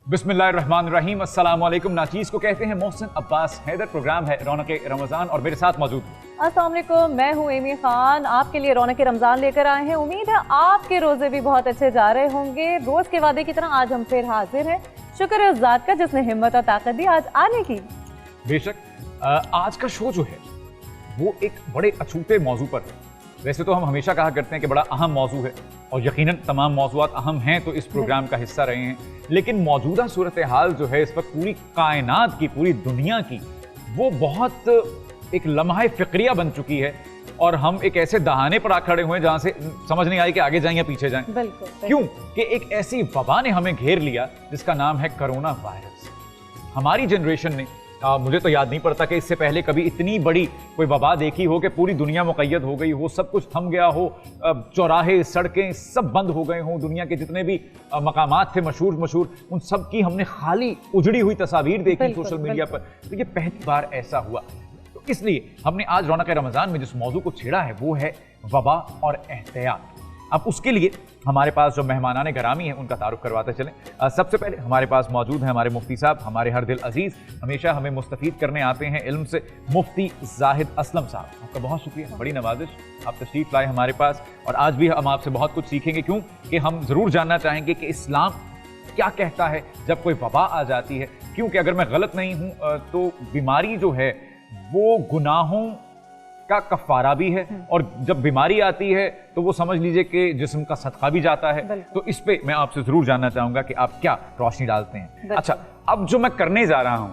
बिस्मिल्लाहिर्रहमानिर्रहीम। अस्सलामुअलैकुम। नाचीज़ को कहते हैं मोहसिन अब्बास हैदर। प्रोग्राम है रौनक रमज़ान और मेरे साथ मौजूद अस्सलाम वालेकुम, मैं हूँ एमी खान। आपके लिए रौनक रमज़ान लेकर आए हैं। उम्मीद है आपके रोज़े भी बहुत अच्छे जा रहे होंगे। रोज़ के वादे की तरह आज हम फिर हाजिर हैं। शुक्र है उस ज़ात का जिसने हिम्मत और ताकत दी आज आने की। बेशक आज का शो जो है वो एक बड़े अछूते मौजू पर है। वैसे तो हम हमेशा कहा करते हैं कि बड़ा अहम मौजू है और यकीनन तमाम मौजूआत अहम हैं तो इस प्रोग्राम का हिस्सा रहे हैं, लेकिन मौजूदा सूरत हाल जो है इस वक्त पूरी कायनात की, पूरी दुनिया की, वो बहुत एक लम्हा फ़िक्रिया बन चुकी है और हम एक ऐसे दहाने पर आ खड़े हुए हैं जहाँ से समझ नहीं आई कि आगे जाएं या पीछे जाएं। बिल्कुल। क्यों कि एक ऐसी वबा ने हमें घेर लिया जिसका नाम है कोरोना वायरस। हमारी जनरेशन ने मुझे तो याद नहीं पड़ता कि इससे पहले कभी इतनी बड़ी कोई वबा देखी हो कि पूरी दुनिया मुक़य्यद हो गई हो, सब कुछ थम गया हो, चौराहे सड़कें सब बंद हो गए हों, दुनिया के जितने भी मकामात थे मशहूर उन सब की हमने खाली उजड़ी हुई तस्वीर देखी सोशल मीडिया पर। तो ये पहली बार ऐसा हुआ, तो इसलिए हमने आज रौनक रमज़ान में जिस मौजू को छेड़ा है वो है वबा और एहतियात। अब उसके लिए हमारे पास जो मेहमानाने गरामी हैं उनका तारुफ करवाते चलें। सबसे पहले हमारे पास मौजूद हैं हमारे मुफ्ती साहब, हमारे हर दिल अजीज़, हमेशा हमें मुस्तफ़ीद करने आते हैं इल्म से, मुफ्ती ज़ाहिद असलम साहब। आपका बहुत शुक्रिया, बड़ी नवाजिश, आप तशरीफ़ लाए हमारे पास और आज भी हम आपसे बहुत कुछ सीखेंगे। क्यों कि हम ज़रूर जानना चाहेंगे कि इस्लाम क्या कहता है जब कोई वबा आ जाती है। क्योंकि अगर मैं गलत नहीं हूँ तो बीमारी जो है वो गुनाहों का कफ़ारा भी है और जब बीमारी आती है तो वो समझ लीजिए कि जिस्म का सदका भी जाता है। तो इस पे मैं आपसे जरूर जानना चाहूंगा कि आप क्या रोशनी डालते हैं। अच्छा, अब जो मैं करने जा रहा हूं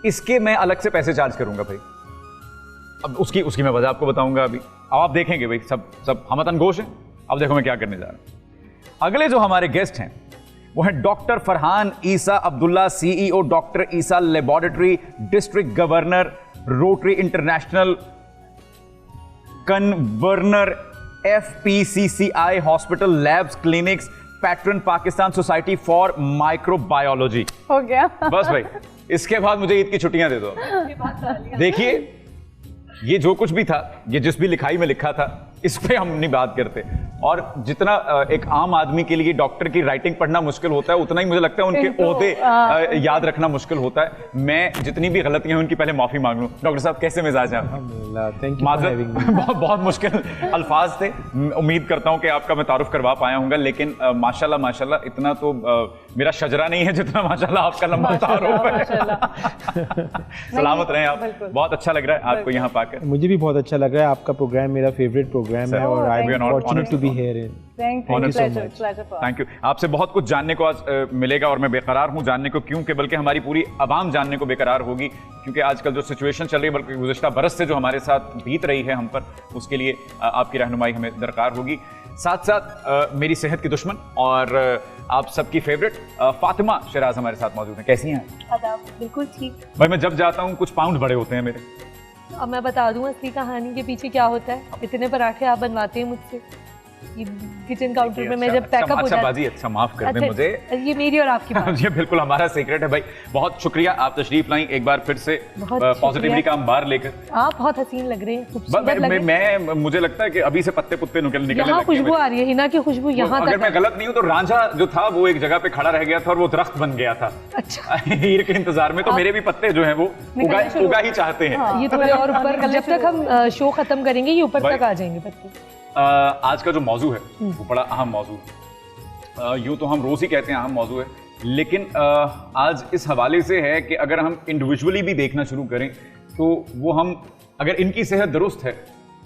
इसके मैं अलग से पैसे चार्ज करूंगा भाई। अब उसकी मैं वजह आपको बताऊंगा अभी। अब आप देखेंगे भाई सब हम तनगोश हैं। अब देखो मैं क्या करने जा रहा हूं। अगले जो हमारे गेस्ट हैं वो है doctor Farhan Isa Abdullah, CEO doctor Isa laboratory, district governor, Rotary International, convener, FPCCI hospital labs clinics, patron Pakistan society for microbiology. हो गया बस भाई, इसके बाद मुझे ईद की छुट्टियां दे दो। देखिए ये जो कुछ भी था, ये जिस भी लिखाई में लिखा था, इस पे हम नहीं बात करते। और जितना एक आम आदमी के लिए डॉक्टर की राइटिंग पढ़ना मुश्किल होता है उतना ही मुझे लगता है उनके ओहदे याद रखना मुश्किल होता है। मैं जितनी भी गलतियां हैं उनकी पहले माफी मांग लूं। डॉक्टर साहब कैसे मिजाज हैं? बहुत मुश्किल अल्फाज थे। उम्मीद करता हूं कि आपका मैं तारुफ करवा पाया हूँ, लेकिन माशाल्लाह इतना तो मेरा शजरा नहीं है जितना माशाल्लाह आपका लंबा तारुफ है। सलामत रहें आप। बहुत अच्छा लग रहा है आपको यहाँ पाकर। मुझे भी बहुत अच्छा लग रहा है। आपका प्रोग्राम मेरा फेवरेट प्रोग्राम है और I am fortunate to be here. Thank you so much. Thank you. आपसे बहुत कुछ जानने को आज मिलेगा और मैं बेकरार हूँ जानने को। क्यों कि बल्कि हमारी पूरी आवाम जानने को बेकरार होगी, क्योंकि आजकल जो सिचुएशन चल रही है, बल्कि गुज़श्ता बरस से जो हमारे साथ बीत रही है हम पर, उसके लिए आपकी रहनुमाई हमें दरकार होगी। साथ साथ मेरी सेहत की दुश्मन और आप सबकी फेवरेट फातिमा शराज हमारे साथ मौजूद हैं। कैसी हैं? बिल्कुल ठीक भाई। मैं जब जाता हूँ कुछ पाउंड बड़े होते हैं मेरे। अब मैं बता दूं असली कहानी के पीछे क्या होता है। इतने पराठे आप बनवाते हैं मुझसे किचन काउंटर में, मैं जब पैकअप हो जाता है। अच्छा माफ कर दें मुझे, ये मेरी और आपकी बात। ये बिल्कुल हमारा सीक्रेट है भाई। बहुत शुक्रिया, आप तशरीफ लाई एक बार फिर से पॉजिटिविटी का अंबार लेकर। आप बहुत हसीन लग रहे हैं, खूबसूरत लग रहे हैं। मुझे लगता है कि अभी से पत्ते पुत्ते निकलने लगे। खुशबू आ रही है, हिना की खुशबू यहाँ तक। अगर मैं गलत नहीं हूँ तो रांझा जो था वो एक जगह पे खड़ा रह गया था और वो दरख्त बन गया था। अच्छा। हीर के इंतजार में तो मेरे भी पत्ते जो है वो उगा ही चाहते हैं। ये थोड़े और ऊपर, जब तक हम शो खत्म करेंगे ये ऊपर तक आ जाएंगे पत्ते। आज का जो मौजू है वो बड़ा अहम मौजू है। यूँ तो हम रोज ही कहते हैं अहम मौजू है, लेकिन आज इस हवाले से है कि अगर हम इंडिविजुअली भी देखना शुरू करें तो वो हम अगर इनकी सेहत दुरुस्त है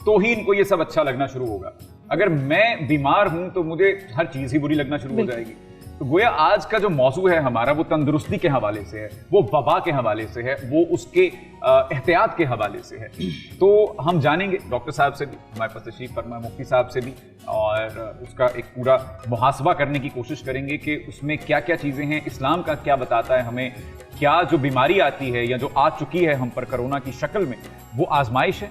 तो ही इनको ये सब अच्छा लगना शुरू होगा। अगर मैं बीमार हूं तो मुझे हर चीज़ ही बुरी लगना शुरू हो जाएगी। तो गोया आज का जो मौजू है हमारा वो तंदुरुस्ती के हवाले से है, वो वबा के हवाले से है, वो उसके एहतियात के हवाले से है। तो हम जानेंगे डॉक्टर साहब से भी, हमारे पास तशरीफ फरमा मुफ्ती साहब से भी, और उसका एक पूरा मुहासबा करने की कोशिश करेंगे कि उसमें क्या क्या चीज़ें हैं, इस्लाम का क्या बताता है हमें, क्या जो बीमारी आती है या जो आ चुकी है हम पर कोरोना की शक्ल में वो आजमाइश है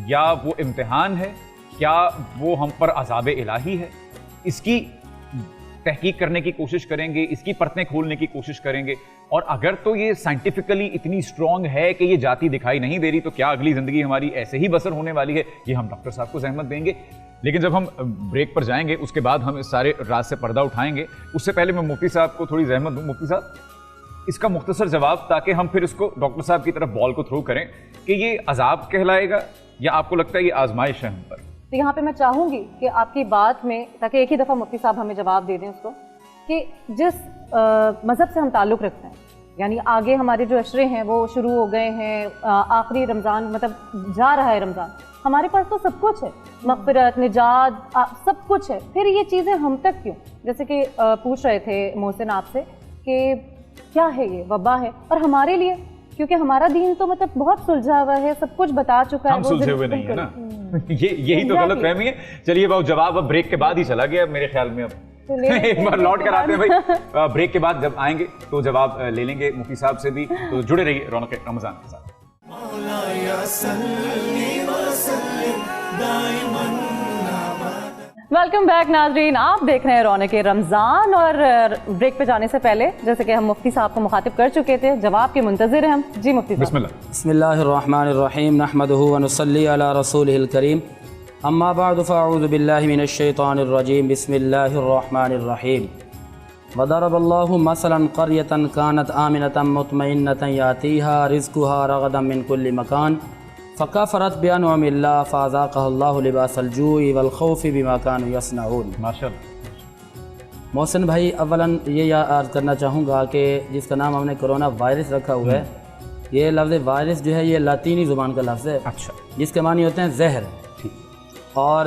या वो इम्तिहान है, क्या वो हम पर अज़ाब इलाही है। इसकी तहकीक करने की कोशिश करेंगे, इसकी परतें खोलने की कोशिश करेंगे, और अगर तो ये साइंटिफिकली इतनी स्ट्रॉन्ग है कि ये जाति दिखाई नहीं दे रही तो क्या अगली ज़िंदगी हमारी ऐसे ही बसर होने वाली है, ये हम डॉक्टर साहब को ज़हमत देंगे। लेकिन जब हम ब्रेक पर जाएंगे उसके बाद हम इस सारे राज से पर्दा उठाएंगे। उससे पहले मैं मुफ्ती साहब को थोड़ी जहमत दूं। मुफ्ती साहब, इसका मुख्तसर जवाब, ताकि हम फिर इसको डॉक्टर साहब की तरफ बॉल को थ्रो करें, कि ये अजाब कहलाएगा या आपको लगता है ये आजमाइश है हम पर? तो यहाँ पे मैं चाहूंगी कि आपकी बात में, ताकि एक ही दफ़ा मुफ्ती साहब हमें जवाब दे दें उसको, कि जिस मज़हब से हम ताल्लुक़ रखते हैं, यानी आगे हमारे जो अशरे हैं वो शुरू हो गए हैं, आखिरी रमज़ान मतलब जा रहा है रमज़ान, हमारे पास तो सब कुछ है, मग़फ़िरत, निजात, सब कुछ है, फिर ये चीज़ें हम तक क्यों? जैसे कि पूछ रहे थे मोहसिन आपसे कि क्या है ये, वबा है, और हमारे लिए, क्योंकि हमारा दीन तो मतलब बहुत सुलझा हुआ है, सब कुछ बता चुका है, हम सुलझे हुए नहीं है ना। यही तो गलत फहमी है। चलिए बहुत जवाब अब ब्रेक के बाद ही चला गया मेरे ख्याल में। अब एक बार लौट कर आते हैं भाई, ब्रेक के बाद जब आएंगे तो जवाब ले लेंगे मुफ्ती साहब से भी। तो जुड़े रहिए रौनक रमजान के साथ। वेलकम बैक नाजरीन, आप देख रहे हैं रौनक रमज़ान। और ब्रेक पे जाने से पहले जैसे कि हम मुफ्ती साहब को मुखातिब कर चुके थे, जवाब के मुंतज़िर हैं हम। जी मुफ्ती साहब। बिस्मिल्लाह। बिस्मिल्लाहिर्रहमानिर्रहीम, नहमदुहु व नुसल्ली अला रसूलिहिल करीम, अम्मा बअद फ़अऊज़ु बिल्लाहि मिनश्शैतानिर्रजीम, बिस्मिल्लाहिर्रहमानिर्रहीम। वदरबल्लाहु मसलन क़र्यतन कानत आमिनतन मुतमइन्नतन यातीहा रिज़्क़ुहा रग़दन मिन कुल्लि मकान फ़कफ़रत बिअनउमिल्लाह फ़अज़ाक़हल्लाहु लिबासल जूइ वल ख़ौफ़ि बिमा कानू यसनऊन। माशाअल्लाह। मोहसिन भाई, अव्वलन ये अर्ज़ करना चाहूँगा कि जिसका नाम हमने कोरोना वायरस रखा हुआ है, ये लफ्ज़ वायरस जो है ये लातीनी ज़ुबान का लफ्ज़ है। अच्छा। जिसके मानी होते हैं जहर। और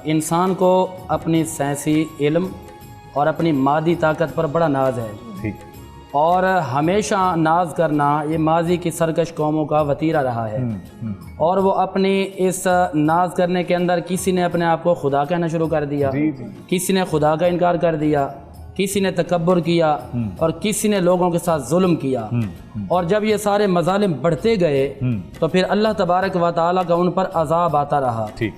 इंसान को अपनी साइंसी इल्म और अपनी मादी ताकत पर बड़ा नाज है। ठीक। और हमेशा नाज करना ये माजी की सरकश कौमों का वतीरा रहा है। और वो अपनी इस नाज करने के अंदर किसी ने अपने आप को खुदा कहना शुरू कर दिया, किसी ने खुदा का इनकार कर दिया, किसी ने तकब्बुर किया, और किसी ने लोगों के साथ जुल्म किया। और जब ये सारे मजालिम बढ़ते गए तो फिर अल्लाह तबारक व तआला का उन पर अजाब आता रहा। ठीक।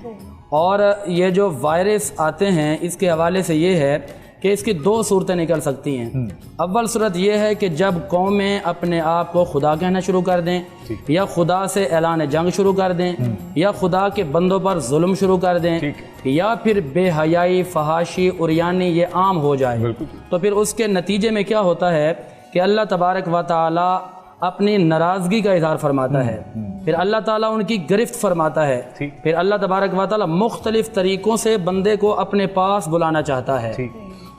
और ये जो वायरस आते हैं इसके हवाले से ये है कि इसकी दो सूरतें निकल सकती हैं। अव्वल सूरत यह है कि जब कौमें अपने आप को खुदा कहना शुरू कर दें, या खुदा से ऐलान जंग शुरू कर दें, या खुदा के बंदों पर जुल्म शुरू कर दें, या फिर बेहयाई, फहाशी, उरियानी ये आम हो जाए। तो फिर उसके नतीजे में क्या होता है कि अल्लाह तबारक व तआला अपनी नाराज़गी का इज़हार फरमाता है, फिर अल्लाह ताला उनकी गिरफ्त फरमाता है, फिर अल्लाह तबारक व तआला मुख्तलिफ़ तरीक़ों से बंदे को अपने पास बुलाना चाहता है।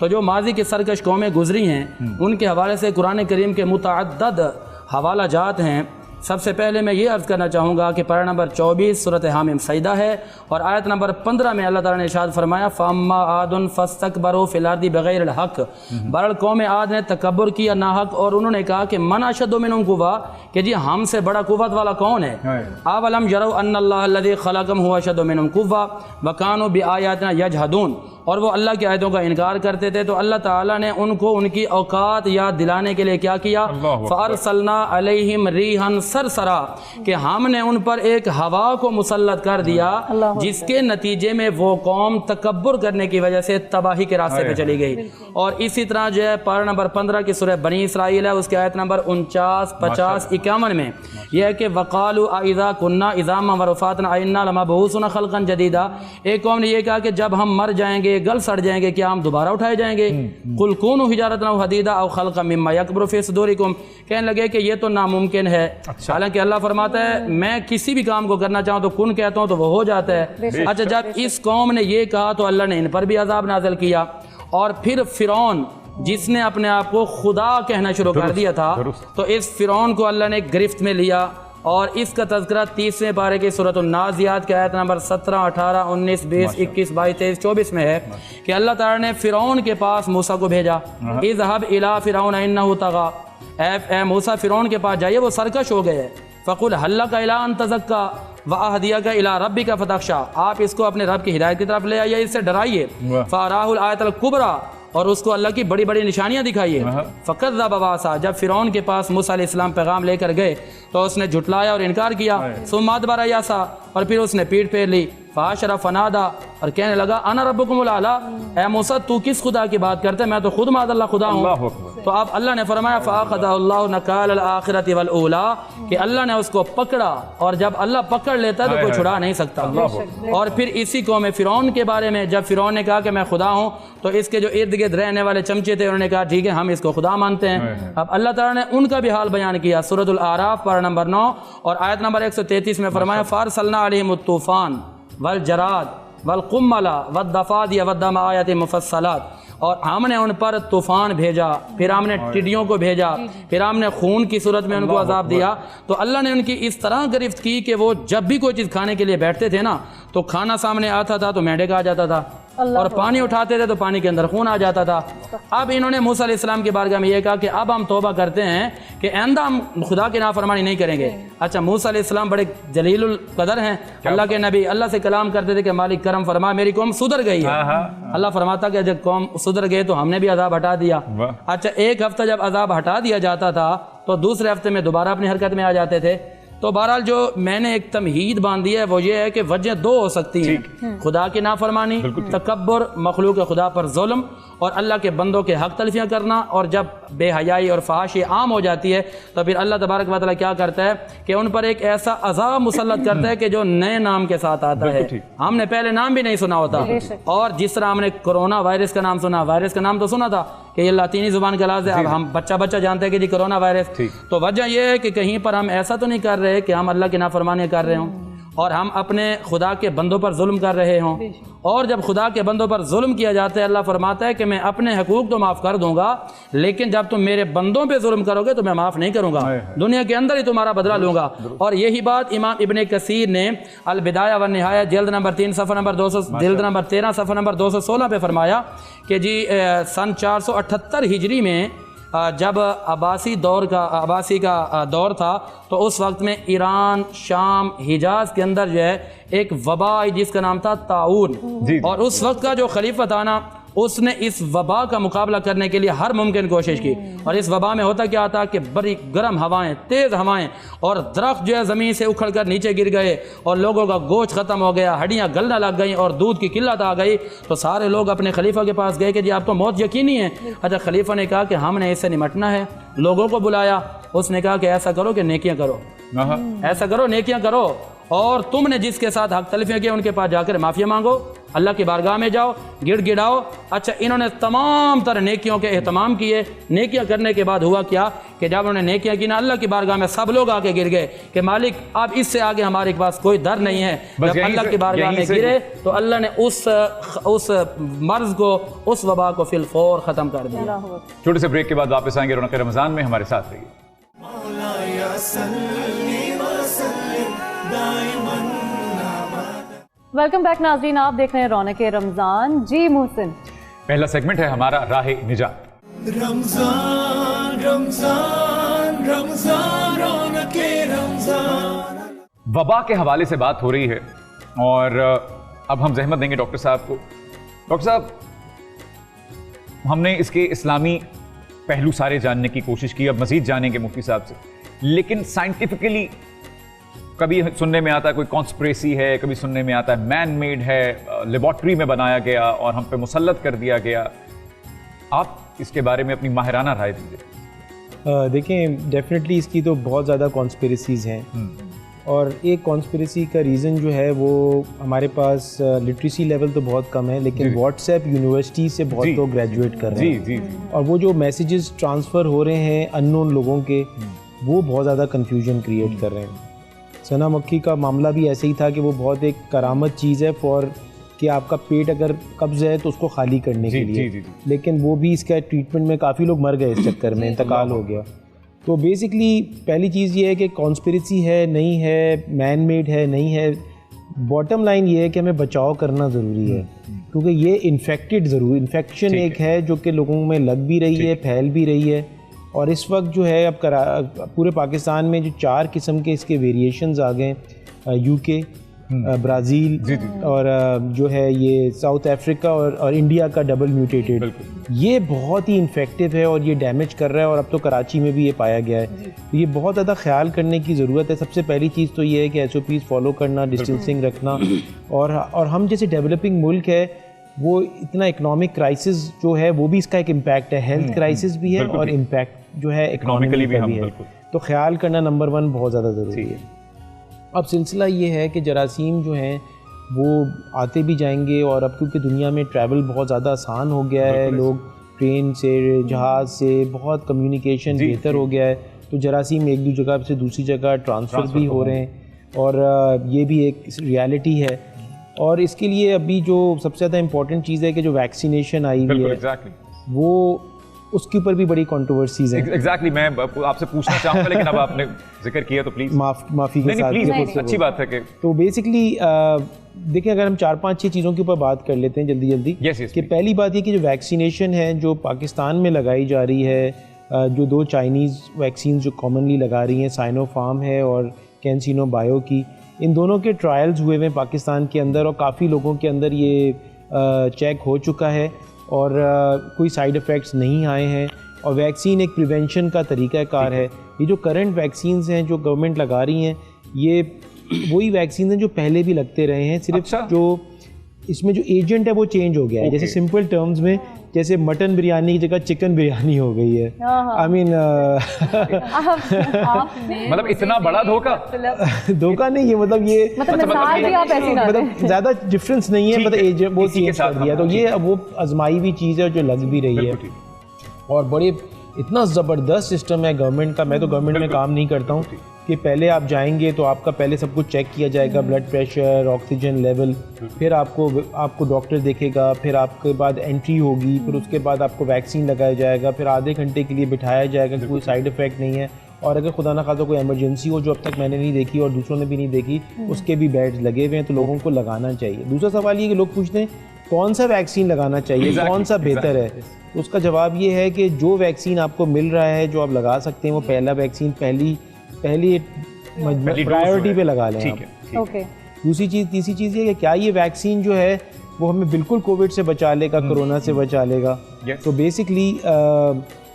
तो जो माजी की सरकश कौमें गुजरी हैं उनके हवाले से कुरान करीम के मुतअद्दद हवाला जात हैं। सबसे पहले मैं ये अर्ज़ करना चाहूँगा कि पारा नंबर 24 सूरत हामिम सजदा है, और आयत नंबर 15 में अल्लाह ताला ने इरशाद फरमाया, फ़अम्मा आदुन फ़स्तकबरू फ़िल अर्दि बिग़ैरिल हक़। बहरहाल कौम आद ने तकब्बुर किया नाहक, और उन्होंने कहा कि मन अशद्दु मिनहुम कुव्वा, कि जी हमसे बड़ा कुव्वत वाला कौन है। अवलम यरौ अन्नल्लाह अल्लज़ी ख़लक़हुम हुवा अशद्दु मिनहुम कुव्वा व कानू बिआयातिना यजहदून। और वो अल्लाह की आयतों का इनकार करते थे, तो अल्लाह ताला ने उनको उनकी औकात याद दिलाने के लिए क्या किया, फ़अरसलना अलैहिम रीहन सरसरा, कि हमने उन पर एक हवा को मुसल्लत कर दिया, जिसके नतीजे में वो कौम तकब्बुर करने की वजह से तबाही के रास्ते पे चली गई। और इसी तरह जो है पारा नंबर 15 की सूरह बनी इसराइल है, उसके आयत नंबर 49, 50, 51 में यह है कि वक़ालू अइज़ा कुन्ना इज़ामन व रफ़ातना अइन्ना लमबऊसून ख़ल्क़न जदीदा। एक कौम ने यह कहा कि जब हम मर जाएंगे, गल सड़ जाएंगे, क्या हम दोबारा उठाए जाएंगे। कुल कूनू हिजारतन औ हदीदा औ ख़ल्क़म मिम्मा यकबुरु फ़ी सुदूरिकुम। कहने लगे कि ये तो नामुमकिन है। हालांकि अल्लाह फरमाता है मैं किसी भी काम को करना चाहूँ तो कुन कहता हूँ तो वो हो जाता है। अच्छा, जब इस कौम ने ये कहा तो अल्लाह ने इन पर भी अजाब नाज़िल किया। और फिर फ़िरौन, जिसने अपने आप को खुदा कहना शुरू कर दिया था, तो इस फ़िरौन को अल्लाह ने गिरफ्त में लिया। और इसका तज़किरा 30वें पारे के सूरत नाज़ियात के आयत नंबर 17, 18, 19, 20, 21, 22, 23, 24 में है कि अल्लाह ताला ने फ़िरौन के पास मूसा को भेजा, इज़हब इला फ़िरौन इन्नहु तग़ा, ए मूसा फ़िरौन के पास जाइए, वो सरकश हो गए। फ़क़ुल हल लका इला अन तज़क्का व अहदियका इला रब्बिका फ़तख़शा, आप इसको अपने रब की हिदायत की तरफ ले आइए, इससे डराइए। फ़अराहुल आयतल कुबरा, और उसको अल्लाह की बड़ी बड़ी निशानियाँ दिखाइए। फ़क़ज़्ज़ब वअसा, जब फ़िरौन के पास मूसा अलैहिस्सलाम पैगाम लेकर गए तो उसने झुटलाया और इनकार किया। सुम्मा अदबरा यासा, और फिर उसने पीठ फेर ली। फ़ाशरा फ़नादा, और कहने लगा अना रब्बुकुमुल आला, ए मूसा तू किस खुदा की बात करते, मैं तो खुद मादल्ला खुदा हूँ। तो अब अल्लाह ने फरमाया फ़अख़ज़हु नकाल आखिरति वल ऊला, कि अल्लाह ने उसको पकड़ा, और जब अल्लाह पकड़ लेता है तो कोई छुड़ा नहीं सकता। और फिर इसी कौम फ़िरौन के बारे में, जब फ़िरौन ने कहा कि मैं खुदा हूँ, तो इसके जो इर्द गिर्द रहने वाले चमचे थे उन्होंने कहा ठीक है हम इसको खुदा मानते हैं। अब अल्लाह ताला ने उनका भी हाल बयान किया सूरतुल आराफ पर नंबर 9 और आयत नंबर 133 में फरमाया फ़अरसलना अलैहिमुत तूफ़ान वल जराद वल कुम्मला वद्दफ़ादिय वद्दम आयतिन मुफ़स्सलात, और हमने उन पर तूफ़ान भेजा, फिर हमने टिड्डियों को भेजा, फिर हमने खून की सूरत में उनको अजाब दिया। तो अल्लाह ने उनकी इस तरह गिरफ्त की कि वो जब भी कोई चीज़ खाने के लिए बैठते थे ना, तो खाना सामने आता था तो मेंढक आ जाता था, और पानी उठाते थे तो पानी के अंदर खून आ जाता था। अब इन्होंने मूसा अलैहिस्सलाम की बारगाह में ये कहा कि अब हम तौबा करते हैं कि आइंदा हम खुदा की नाफरमानी नहीं करेंगे। अच्छा, मूसा अलैहिस्सलाम बड़े जलीलुल कदर हैं, अल्लाह के नबी, अल्लाह से कलाम करते थे कि मालिक करम फरमा, मेरी कौम सुधर गई है। अल्लाह फरमाता कि जब कौम सुधर गए तो हमने भी अजाब हटा दिया। अच्छा, एक हफ्ता जब अजाब हटा दिया जाता था तो दूसरे हफ्ते में दोबारा अपनी हरकत में आ जाते थे। तो बहरहाल जो मैंने एक तमहीद बांधी है वो ये है कि वजह दो हो सकती हैं, खुदा की नाफरमानी, तकब्बुर, मखलूक खुदा पर जुल्म, और अल्लाह के बंदों के हक तलफियाँ करना। और जब बेहयाई और फहाशी आम हो जाती है तो फिर अल्लाह तबारक व तआला क्या करता है कि उन पर एक ऐसा अज़ाब मुसल्लत करता है कि जो नए नाम के साथ आता है, हमने पहले नाम भी नहीं सुना होता। और जिस तरह हमने कोरोना वायरस का नाम सुना, वायरस का नाम तो सुना था कि ये लातीनी ज़ुबान का लफ्ज़ है, अब हम बच्चा जानते हैं कि जी कोरोना वायरस। तो वजह यह है कि कहीं पर हम ऐसा तो नहीं कर रहे कि हम अल्लाह की नाफरमानी कर रहे हों और हम अपने खुदा के बंदों पर जुल्म कर रहे हों। और जब खुदा के बंदों पर जुल्म किया जाता है, अल्लाह फरमाता है कि मैं अपने हकूक़ तो माफ़ कर दूंगा, लेकिन जब तुम मेरे बंदों पे जुल्म करोगे तो मैं माफ़ नहीं करूंगा, दुनिया के अंदर ही तुम्हारा बदला लूंगा। और यही बात इमाम इब्ने कसीर ने अल बिदाया व निहाया जिल्द नंबर 3 सफ़ा नंबर 200 जिल्द नंबर 13 सफ़ा नंबर 216 पे फरमाया कि जी सन 478 हिजरी में जब अब्बासी का दौर था तो उस वक्त में ईरान, शाम, हिजाज के अंदर जो है एक वबा आई जिसका नाम था ताउन। और उस वक्त का जो खलीफा था ना, उसने इस वबा का मुकाबला करने के लिए हर मुमकिन कोशिश की। और इस वबा में होता क्या था कि बड़ी गर्म हवाएं, तेज़ हवाएं, और दरख्त जो है ज़मीन से उखड़ कर नीचे गिर गए, और लोगों का गोश्त ख़त्म हो गया, हड्डियाँ गलने लग गई, और दूध की किल्लत आ गई। तो सारे लोग अपने खलीफा के पास गए कि जी आप तो मौत यकीनी है। अच्छा, खलीफा ने कहा कि हमने इससे निमटना है, लोगों को बुलाया। उसने कहा कि ऐसा करो कि नेकियां करो, ऐसा करो नेकियां करो, और तुमने जिसके साथ हक तलफियाँ किए उनके पास जाकर माफ़िया मांगो, अल्लाह की बारगाह में जाओ, गिड़गिड़ाओ। अच्छा, इन्होंने तमाम तरह नेकियों के एहतमाम किए। नेकियां करने के बाद हुआ क्या कि जब उन्होंने नेकियां की ना, अल्लाह की बारगाह में सब लोग आके गिर गए कि मालिक अब इससे आगे हमारे पास कोई डर नहीं है। जब अल्लाह की बारगाह में गिरे तो अल्लाह ने उस मर्ज को, उस वबा को फिल फौर ख़त्म कर दिया। छोटे से ब्रेक के बाद वापस आएंगे रौनक रमज़ान में, हमारे साथ रहिए। वेलकम बैक नाज़रीन, आप देख रहे हैं रौनक रमज़ान। जी मोहसिन, पहला सेगमेंट है हमारा राहे निजात। रमजान रमजान रमजान रौनक रमजान। वबा के हवाले से बात हो रही है और अब हम जहमत देंगे डॉक्टर साहब को। डॉक्टर साहब, हमने इसके इस्लामी पहलू सारे जानने की कोशिश की, अब मजीद जानेंगे मुफ्ती साहब से, लेकिन साइंटिफिकली कभी सुनने में आता है कोई कॉन्स्पिरेसी है, कभी सुनने में आता है मैन मेड है, लेबॉर्ट्री में बनाया गया और हम पे मुसल्लत कर दिया गया। आप इसके बारे में अपनी माहिराना राय दीजिए। देखें, डेफिनेटली इसकी तो बहुत ज़्यादा कॉन्स्पिरेसीज़ हैं, और एक कॉन्स्पिरेसी का रीज़न जो है वो हमारे पास लिटरेसी लेवल तो बहुत कम है, लेकिन व्हाट्सएप यूनिवर्सिटी से बहुत लोग ग्रेजुएट कर रहे हैं। जी। और वो जो मैसेजेस ट्रांसफ़र हो रहे हैं अननोन लोगों के, वो बहुत ज़्यादा कन्फ्यूजन क्रिएट कर रहे हैं। सना मक्खी का मामला भी ऐसे ही था कि वो बहुत एक करामत चीज़ है फॉर कि आपका पेट अगर कब्ज़ है तो उसको खाली करने के लिए, लेकिन वो भी इसका ट्रीटमेंट में काफ़ी लोग मर गए इस चक्कर में, इंतकाल हो गया। तो बेसिकली पहली चीज़ ये है कि कॉन्स्पिरेसी है नहीं है, मैन मेड है नहीं है, बॉटम लाइन ये है कि हमें बचाव करना ज़रूरी है, क्योंकि ये इन्फेक्शन एक है जो कि लोगों में लग भी रही है, फैल भी रही है। और इस वक्त जो है अब पूरे पाकिस्तान में जो 4 किस्म के इसके वेरिएशंस आ गए, यूके, ब्राज़ील और जो है ये साउथ अफ्रीका और इंडिया का डबल म्यूटेटेड, ये बहुत ही इन्फेक्टिव है और ये डैमेज कर रहा है और अब तो कराची में भी ये पाया गया है। तो ये बहुत ज़्यादा ख्याल करने की ज़रूरत है। सबसे पहली चीज़ तो ये है कि SOPs फॉलो करना, डिस्टेंसिंग रखना, और हम जैसे डेवलपिंग मुल्क है वो इतना इकोनॉमिक क्राइसिस जो है वो भी इसका एक इम्पैक्ट है, हेल्थ क्राइसिस भी है और इम्पैक्ट जो है इकोनॉमिकली भी है। तो ख्याल करना नंबर 1 बहुत ज़्यादा ज़रूरी है। अब सिलसिला ये है कि जरासीम जो हैं वो आते भी जाएंगे और अब क्योंकि दुनिया में ट्रैवल बहुत ज़्यादा आसान हो गया है, लोग ट्रेन से, जहाज़ से, बहुत कम्युनिकेशन बेहतर हो गया है, तो जरासीम एक दूसरी जगह से दूसरी जगह ट्रांसफ़र भी हो रहे हैं और ये भी एक रियलिटी है। और इसके लिए अभी जो सबसे ज़्यादा इम्पोर्टेंट चीज़ है कि जो वैक्सीनेशन आई हुई है वो उसके ऊपर भी बड़ी कंट्रोवर्सीज है। एग्जैक्टली मैं आपसे पूछना चाहूँगा लेकिन अब आपने जिक्र किया तो प्लीज़ माफ़ी के साथ प्लीज़, अच्छी बात है कि तो बेसिकली देखिए अगर हम 4-5-6 चीज़ों के ऊपर बात कर लेते हैं जल्दी कि पहली बात ये कि जो वैक्सीनेशन है जो पाकिस्तान में लगाई जा रही है, जो 2 चाइनीज़ वैक्सीन जो कॉमनली लगा रही हैं, साइनोफार्म है और कैंसिनो बायो की, इन दोनों के ट्रायल्स हुए हैं पाकिस्तान के अंदर और काफ़ी लोगों के अंदर ये चेक हो चुका है और कोई साइड इफ़ेक्ट्स नहीं आए हैं और वैक्सीन एक प्रिवेंशन का तरीक़ाकार है। ये जो करंट वैक्सीन्स हैं जो गवर्नमेंट लगा रही हैं ये वही वैक्सीन हैं जो पहले भी लगते रहे हैं, सिर्फ जो इसमें जो एजेंट है वो चेंज हो गया है। जैसे सिंपल टर्म्स में जैसे मटन बिरयानी की जगह चिकन बिरयानी हो गई है। आई मीन मतलब इतना बड़ा धोखा धोखा नहीं है, मतलब ये मतलब ज़्यादा डिफरेंस नहीं है, मतलब एजेंट वो चेंज कर दिया, तो ये अब वो आजमाई हुई चीज़ है जो लग भी रही है और बड़े इतना ज़बरदस्त सिस्टम है गवर्नमेंट का। मैं तो गवर्नमेंट में काम नहीं करता हूँ कि पहले आप जाएंगे तो आपका पहले सब कुछ चेक किया जाएगा, ब्लड प्रेशर, ऑक्सीजन लेवल, फिर आपको डॉक्टर देखेगा, फिर आपके बाद एंट्री होगी, फिर उसके बाद आपको वैक्सीन लगाया जाएगा, फिर आधे घंटे के लिए बिठाया जाएगा, कोई साइड इफ़ेक्ट नहीं है और अगर खुदा ना खासा कोई इमरजेंसी हो जो अब तक मैंने नहीं देखी और दूसरों ने भी नहीं देखी, उसके भी बेड्स लगे हुए हैं, तो लोगों को लगाना चाहिए। दूसरा सवाल ये कि लोग पूछते हैं कौन सा वैक्सीन लगाना चाहिए, कौन सा बेहतर है, तो उसका जवाब ये है कि जो वैक्सीन आपको मिल रहा है जो आप लगा सकते हैं वो पहला वैक्सीन पहली प्रायोरिटी पे लगा लें आप। तीसरी चीज़ ये कि क्या ये वैक्सीन जो है वो हमें बिल्कुल कोविड से बचा लेगा, कोरोना से बचा लेगा। तो बेसिकली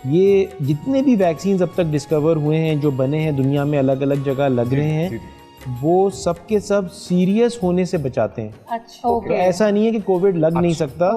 ये जितने भी वैक्सीन अब तक डिस्कवर हुए हैं जो बने हैं दुनिया में अलग अलग जगह लग रहे हैं वो सब के सब सीरियस होने से बचाते हैं। अच्छा, तो ऐसा नहीं है कि कोविड लग नहीं सकता,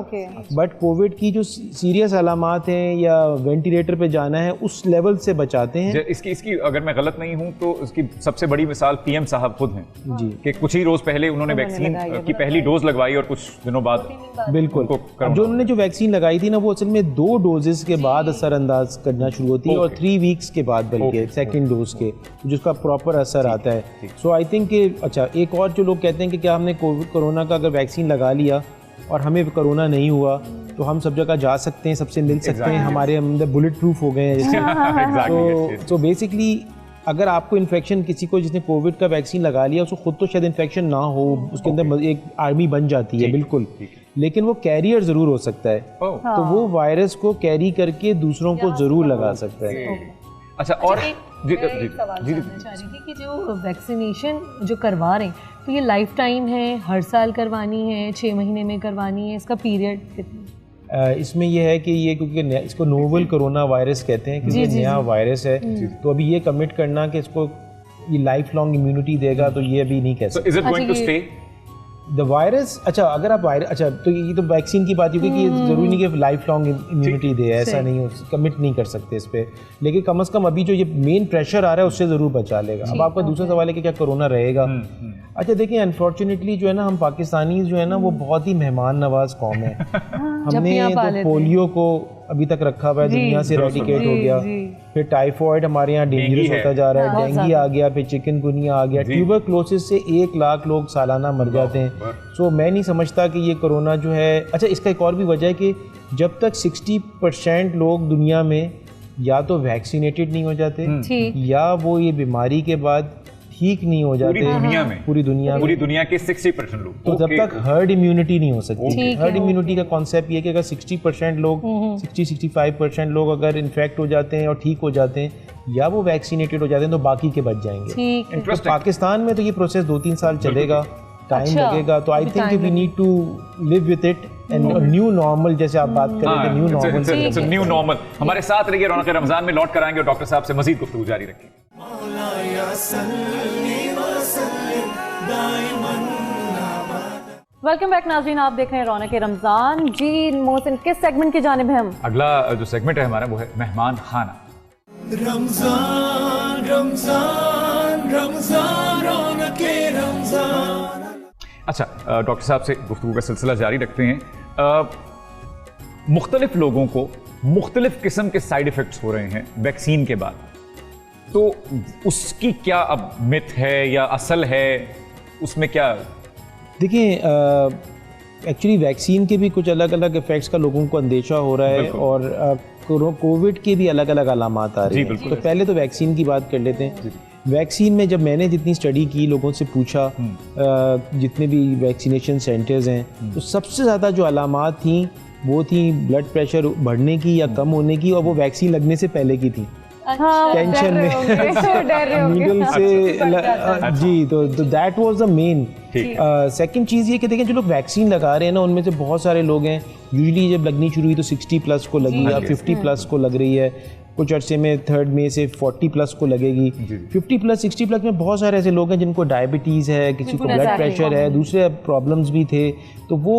बट कोविड की जो सीरियस अलामात हैं या वेंटिलेटर पे जाना है उस लेवल से बचाते हैं। इसकी अगर मैं गलत नहीं हूं तो इसकी सबसे बड़ी मिसाल PM साहब खुद हैं जी, कि कुछ ही रोज पहले उन्होंने वैक्सीन की पहली डोज लगवाई और कुछ दिनों बाद बिल्कुल जो उन्होंने जो वैक्सीन लगाई थी ना वो असल में 2 डोजेस के बाद असरअंदाज करना शुरू होती है और 3 वीक्स के बाद बल्कि सेकेंड डोज के जिसका प्रॉपर असर आता है। सो आई थिंक कि अच्छा एक और जो लोग कहते हैं कि क्या हमने कोरोना का अगर वैक्सीन लगा लिया और हमें कोरोना नहीं हुआ तो हम सब जगह जा सकते हैं, सबसे मिल सकते हैं, हमारे अंदर बुलेट प्रूफ हो गए हैं जैसे। तो बेसिकली अगर आपको इन्फेक्शन किसी को जिसने कोविड का वैक्सीन लगा लिया उसको खुद तो शायद इन्फेक्शन ना हो, उसके अंदर एक आर्मी बन जाती है बिल्कुल, लेकिन वो कैरियर ज़रूर हो सकता है, तो वो वायरस को कैरी करके दूसरों को ज़रूर लगा सकता है। अच्छा और चाह रही थी कि जो वैक्सीनेशन जो करवा रहे हैं तो ये लाइफ टाइम है, हर साल करवानी है, 6 महीने में करवानी है, इसका पीरियड कितना? इसमें यह है कि ये क्योंकि इसको नोवल कोरोना वायरस कहते हैं क्योंकि नया वायरस है, तो अभी ये कमिट करना कि इसको ये लाइफ लॉन्ग इम्यूनिटी देगा तो ये अभी नहीं कह सकते। द वायरस अच्छा अगर आप वायरस अच्छा तो ये तो वैक्सीन की बात होगी कि ये ज़रूरी नहीं कि लाइफ लॉन्ग इम्यूनिटी दे, ऐसा नहीं हो, कमिट नहीं कर सकते इस पर, लेकिन कम से कम अभी जो ये मेन प्रेशर आ रहा है उससे ज़रूर बचा लेगा। अब आपका दूसरा सवाल है कि क्या कोरोना रहेगा। अच्छा देखिए अनफॉर्चुनेटली जो है ना हम पाकिस्तानी जो है ना वो बहुत ही मेहमान नवाज कौम है। हमने तो पोलियो को अभी तक रखा हुआ है, दुनिया से रेडिकेट हो गया, फिर टाइफॉइड हमारे यहाँ डेंजरस होता जा रहा है, डेंगू आ गया, फिर चिकनगुनिया आ गया, ट्यूबरक्लोसिस से 1 लाख लोग सालाना मर जाते हैं। सो मैं नहीं समझता कि ये कोरोना जो है अच्छा इसका एक और भी वजह है कि जब तक 60% लोग दुनिया में या तो वैक्सीनेटेड नहीं हो जाते या वो ये बीमारी के बाद ठीक नहीं हो जाते पूरी दुनिया के 60% लोग, तो जब तक हर्ड इम्यूनिटी नहीं हो सकती। हर्ड इम्यूनिटी का कॉन्सेप्ट ये है कि अगर 60% लोग 60-65% लोग अगर इन्फेक्ट हो जाते हैं और ठीक हो जाते हैं या वो वैक्सीनेटेड हो जाते हैं तो बाकी के बच जाएंगे। तो पाकिस्तान में तो ये प्रोसेस 2-3 साल चलेगा, टाइम लगेगा, तो I think we need to live with it and new normal, जैसे आप बात कर रहे थे न्यू नॉर्मल, न्यू नॉर्मल। हमारे साथ रहिए, रौनक रमजान में लौट कर आएंगे और डॉक्टर साहब से मजीद गुफ्तगू जारी रखेंगे। वेलकम बैक नाज़रीन, आप देख रहे हैं रौनक रमजान। जी मोहसिन, किस सेगमेंट की जानिब है हम? अगला जो सेगमेंट है हमारा वो है मेहमान खाना। रमजान रमजान रमजान रौनक रमजान। अच्छा, डॉक्टर साहब से गुफ्तगू का सिलसिला जारी रखते हैं। मुख्तलिफ लोगों को मुख्तलिफ किस्म के साइड इफ़ेक्ट्स हो रहे हैं वैक्सीन के बाद, तो उसकी क्या अब मिथ है या असल है, उसमें क्या? देखिए, एक्चुअली वैक्सीन के भी कुछ अलग अलग इफ़ेक्ट्स का लोगों को अंदेशा हो रहा है, और कोविड के भी अलग अलग अलामात आ रही हैं। तो पहले तो वैक्सीन की बात कर लेते हैं। वैक्सीन में जब मैंने जितनी स्टडी की, लोगों से पूछा, जितने भी वैक्सीनेशन सेंटर्स हैं, तो सबसे ज़्यादा जो अलामात थी वो थी ब्लड प्रेशर बढ़ने की या कम होने की, और वो वैक्सीन लगने से पहले की थी। टेंशन में नीडल से जी, तो that was the main. Second चीज़ ये कि देखें, जो लोग वैक्सीन लगा रहे हैं ना, उनमें से बहुत सारे लोग हैं, यूजुअली जब लगनी शुरू हुई तो 60 प्लस को लगी या 50 प्लस को लग रही है, कुछ अर्से में 3rd मई से 40 प्लस को लगेगी। 50 प्लस 60 प्लस में बहुत सारे ऐसे लोग हैं जिनको डायबिटीज़ है, किसी को ब्लड प्रेशर है, दूसरे प्रॉब्लम्स भी थे। तो वो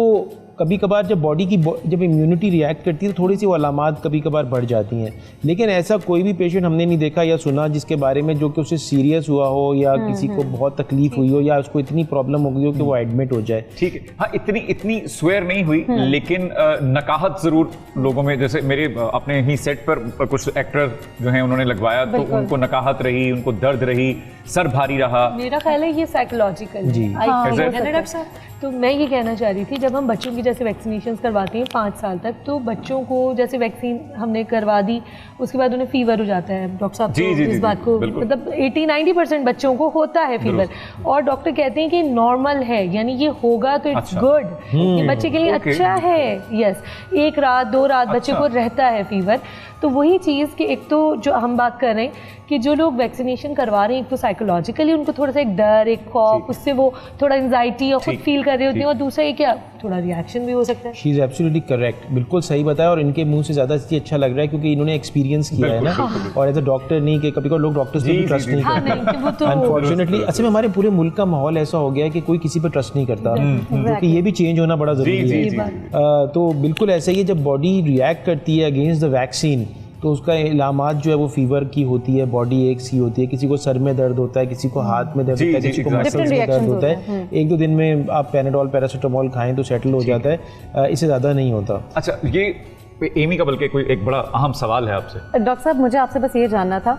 कभी कभार जब बॉडी की जब इम्यूनिटी रिएक्ट करती है तो थोड़ी सी वो अलामात कभी कभार बढ़ जाती हैं। लेकिन ऐसा कोई भी पेशेंट हमने नहीं देखा या सुना जिसके बारे में जो कि उसे सीरियस हुआ हो या किसी को बहुत तकलीफ हुई हो या उसको इतनी प्रॉब्लम हो गई हो कि वो एडमिट हो जाए। ठीक है, हाँ, इतनी स्वेयर नहीं हुई, लेकिन नकाहत जरूर लोगों में, जैसे मेरे अपने ही सेट पर कुछ एक्टर जो हैं उन्होंने लगवाया तो उनको नकाहत रही, उनको दर्द रही, सर भारी रहा। मेरा ख्याल है ये साइकोलॉजिकल है। तो मैं ये कहना चाह रही थी, जब हम बच्चों की जैसे वैक्सीनेशन करवाते हैं 5 साल तक, तो बच्चों को जैसे वैक्सीन हमने करवा दी, उसके बाद उन्हें फीवर हो जाता है। डॉक्टर साहब तो इस बात को, मतलब 80-90% बच्चों को होता है फीवर, और डॉक्टर कहते हैं कि नॉर्मल है, यानी ये होगा तो इट्स गुड, ये बच्चे के लिए अच्छा है। यस, 1 रात 2 रात बच्चे को रहता है फीवर। तो वही चीज़ कि एक तो जो हम बात कर रहे हैं कि जो लोग वैक्सीनेशन करवा रहे हैं, एक तो साइकोलॉजिकली उनको थोड़ा सा एक डर, एक खौफ, उससे वो थोड़ा एंजाइटी और खुद फील कर रहे होते हैं, और दूसरा ये क्या थोड़ा रिएक्शन भी हो सकता है। शी इज़ एब्सोल्युटली करेक्ट, बिल्कुल सही बताया, और इनके मुंह से ज़्यादा इसलिए अच्छा लग रहा है क्योंकि इन्होंने एक्सपीरियंस किया है ना, और एज अ डॉक्टर नहीं कि कभी कभी लोग डॉक्टर्स पे भी ट्रस्ट नहीं करते अनफॉर्चुनेटली। असल में हमारे पूरे मुल्क का माहौल ऐसा हो गया है कि कोई किसी पर ट्रस्ट नहीं करता, क्योंकि ये भी चेंज होना बड़ा ज़रूरी है। तो बिल्कुल ऐसा ही है, जब बॉडी रिएक्ट करती है अगेंस्ट द वैक्सीन तो उसका इलामात जो है वो फीवर की होती है, बॉडी एक सी होती है, किसी को सर में दर्द होता है, किसी को हाथ में दर्द होता है, किसी को मसल्स में दर्द होता है। 1-2 दिन में आप पैराडोल पैरासीटामोल खाएं तो सेटल हो जाता है, इससे ज़्यादा नहीं होता। अच्छा, ये एमी का बल्कि कोई एक बड़ा अहम सवाल है आपसे। डॉक्टर साहब, मुझे आपसे बस ये जानना था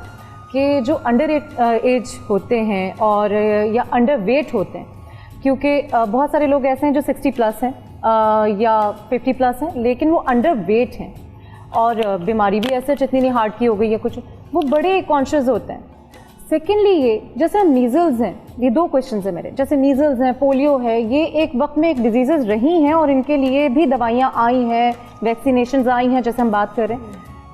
कि जो अंडर एज होते हैं और या अंडर वेट होते हैं, क्योंकि बहुत सारे लोग ऐसे हैं जो 60 प्लस हैं या 50 प्लस हैं, लेकिन वो अंडर वेट हैं और बीमारी भी ऐसे जितनी नहीं हार्ट की हो गई है कुछ, वो बड़े कॉन्शियस होते हैं। सेकेंडली, ये जैसे मीजल्स हैं, ये 2 क्वेश्चन है मेरे, जैसे मीजल्स हैं, पोलियो है, ये एक वक्त में एक डिजीज़ रही हैं और इनके लिए भी दवाइयाँ आई हैं, वैक्सीनेशन आई हैं, जैसे हम बात करें,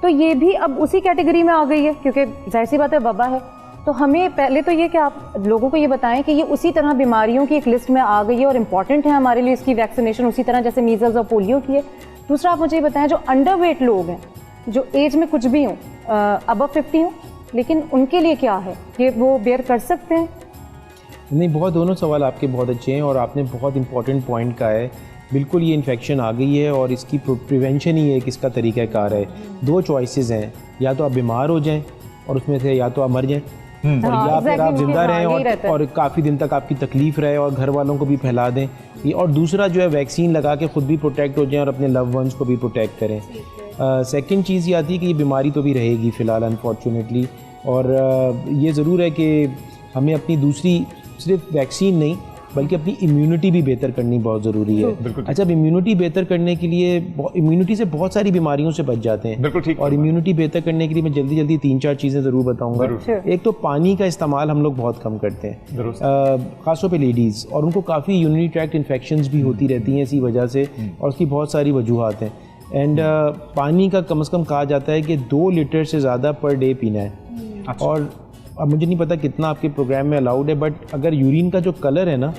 तो ये भी अब उसी कैटेगरी में आ गई है, क्योंकि जाहिर सी बात है वबा है। तो हमें पहले तो ये कि आप लोगों को ये बताएं कि ये उसी तरह बीमारियों की एक लिस्ट में आ गई है और इम्पॉर्टेंट है हमारे लिए इसकी वैक्सीनेशन, उसी तरह जैसे मीजल्स और पोलियो की है। दूसरा, आप मुझे ये बताएं, जो अंडरवेट लोग हैं, जो एज में कुछ भी हों, अबव 50 हों, लेकिन उनके लिए क्या है, ये वो बेयर कर सकते हैं? नहीं, बहुत दोनों सवाल आपके बहुत अच्छे हैं और आपने बहुत इंपॉर्टेंट पॉइंट कहा है। बिल्कुल, ये इन्फेक्शन आ गई है और इसकी प्रिवेंशन ही एक इसका तरीक़ाकार है। 2 चॉइसेस हैं, या तो आप बीमार हो जाएं और उसमें से या तो आप मर जाएं, और या फिर आप जिंदा रहें और काफ़ी दिन तक आपकी तकलीफ़ रहे और घर वालों को भी फैला दें, और दूसरा जो है वैक्सीन लगा के ख़ुद भी प्रोटेक्ट हो जाएं और अपने लव वंस को भी प्रोटेक्ट करें। सेकंड चीज़ ये आती है कि ये बीमारी तो भी रहेगी फ़िलहाल अनफॉर्चुनेटली, और ये ज़रूर है कि हमें अपनी दूसरी सिर्फ वैक्सीन नहीं बल्कि अपनी इम्यूनिटी भी बेहतर करनी बहुत ज़रूरी है। अच्छा, इम्यूनिटी बेहतर करने के लिए इम्यूनिटी से बहुत सारी बीमारियों से बच जाते हैं। बिल्कुल ठीक। और इम्यूनिटी बेहतर करने के लिए मैं जल्दी जल्दी 3-4 चीज़ें ज़रूर बताऊंगा। एक तो पानी का इस्तेमाल हम लोग बहुत कम करते हैं, ख़ासतौर पे लेडीज़, और उनको काफ़ी यूरिनरी ट्रैक्ट इन्फेक्शंस भी होती रहती हैं इसी वजह से, और उसकी बहुत सारी वजूहात हैं। एंड पानी का कम से कम कहा जाता है कि 2 लीटर से ज़्यादा पर डे पीना है। और अब मुझे नहीं पता कितना आपके प्रोग्राम में अलाउड है, बट अगर यूरिन का जो कलर है ना,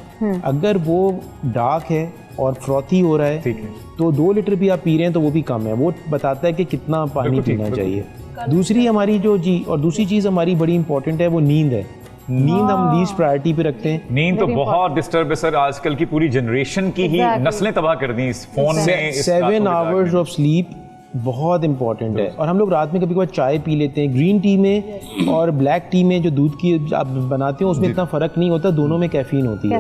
अगर वो डार्क है और फ्रॉथी हो रहा है, ठीक है, तो 2 लीटर भी आप पी रहे हैं तो वो भी कम है, वो बताता है कि कितना पानी पीना चाहिए। दूसरी हमारी जो और दूसरी चीज़ हमारी बड़ी इंपॉर्टेंट है, वो नींद है। नींद हम लीस्ट प्रायोरिटी पे रखते हैं। नींद तो बहुत डिस्टर्ब है सर, आजकल की पूरी जनरेशन की ही नस्लें तबाह कर दी इस फोन में। 7 आवर्स ऑफ स्लीप बहुत इंपॉर्टेंट है। और हम लोग रात में कभी कभार चाय पी लेते हैं, ग्रीन टी में और ब्लैक टी में जो दूध की आप बनाते हो उसमें इतना फ़र्क नहीं होता, दोनों में कैफीन होती है।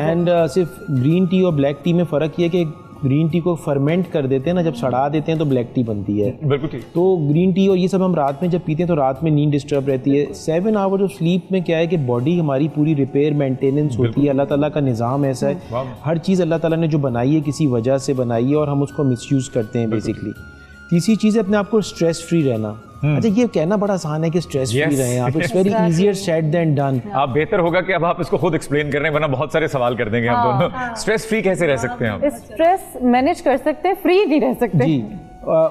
एंड सिर्फ ग्रीन टी और ब्लैक टी में फ़र्क ये है कि ग्रीन टी को फर्मेंट कर देते हैं ना, जब सड़ा देते हैं तो ब्लैक टी बनती है। बिल्कुल ठीक। तो ग्रीन टी और ये सब हम रात में जब पीते हैं तो रात में नींद डिस्टर्ब रहती है। 7 आवर्स ऑफ स्लीप में क्या है कि बॉडी हमारी पूरी रिपेयर मेंटेनेंस होती है। अल्लाह ताला का निज़ाम ऐसा है, हर चीज़ अल्लाह ताला ने जो बनाई है किसी वजह से बनाई है और हम उसको मिसयूज़ करते हैं बेसिकली। तीसरी चीज़ है अपने आप को स्ट्रेस फ्री रहना। अच्छा, ये कहना बड़ा आसान है कि स्ट्रेस फ्री रहें आप, it's very easier said than done. आप बेहतर होगा कि अब आप इसको खुद एक्सप्लेन कर रहे हैं, वरना बहुत सारे सवाल कर देंगे हम दोनों। स्ट्रेस फ्री कैसे रह सकते हैं आप? स्ट्रेस मैनेज कर सकते हैं, फ्री नहीं रह सकते जी।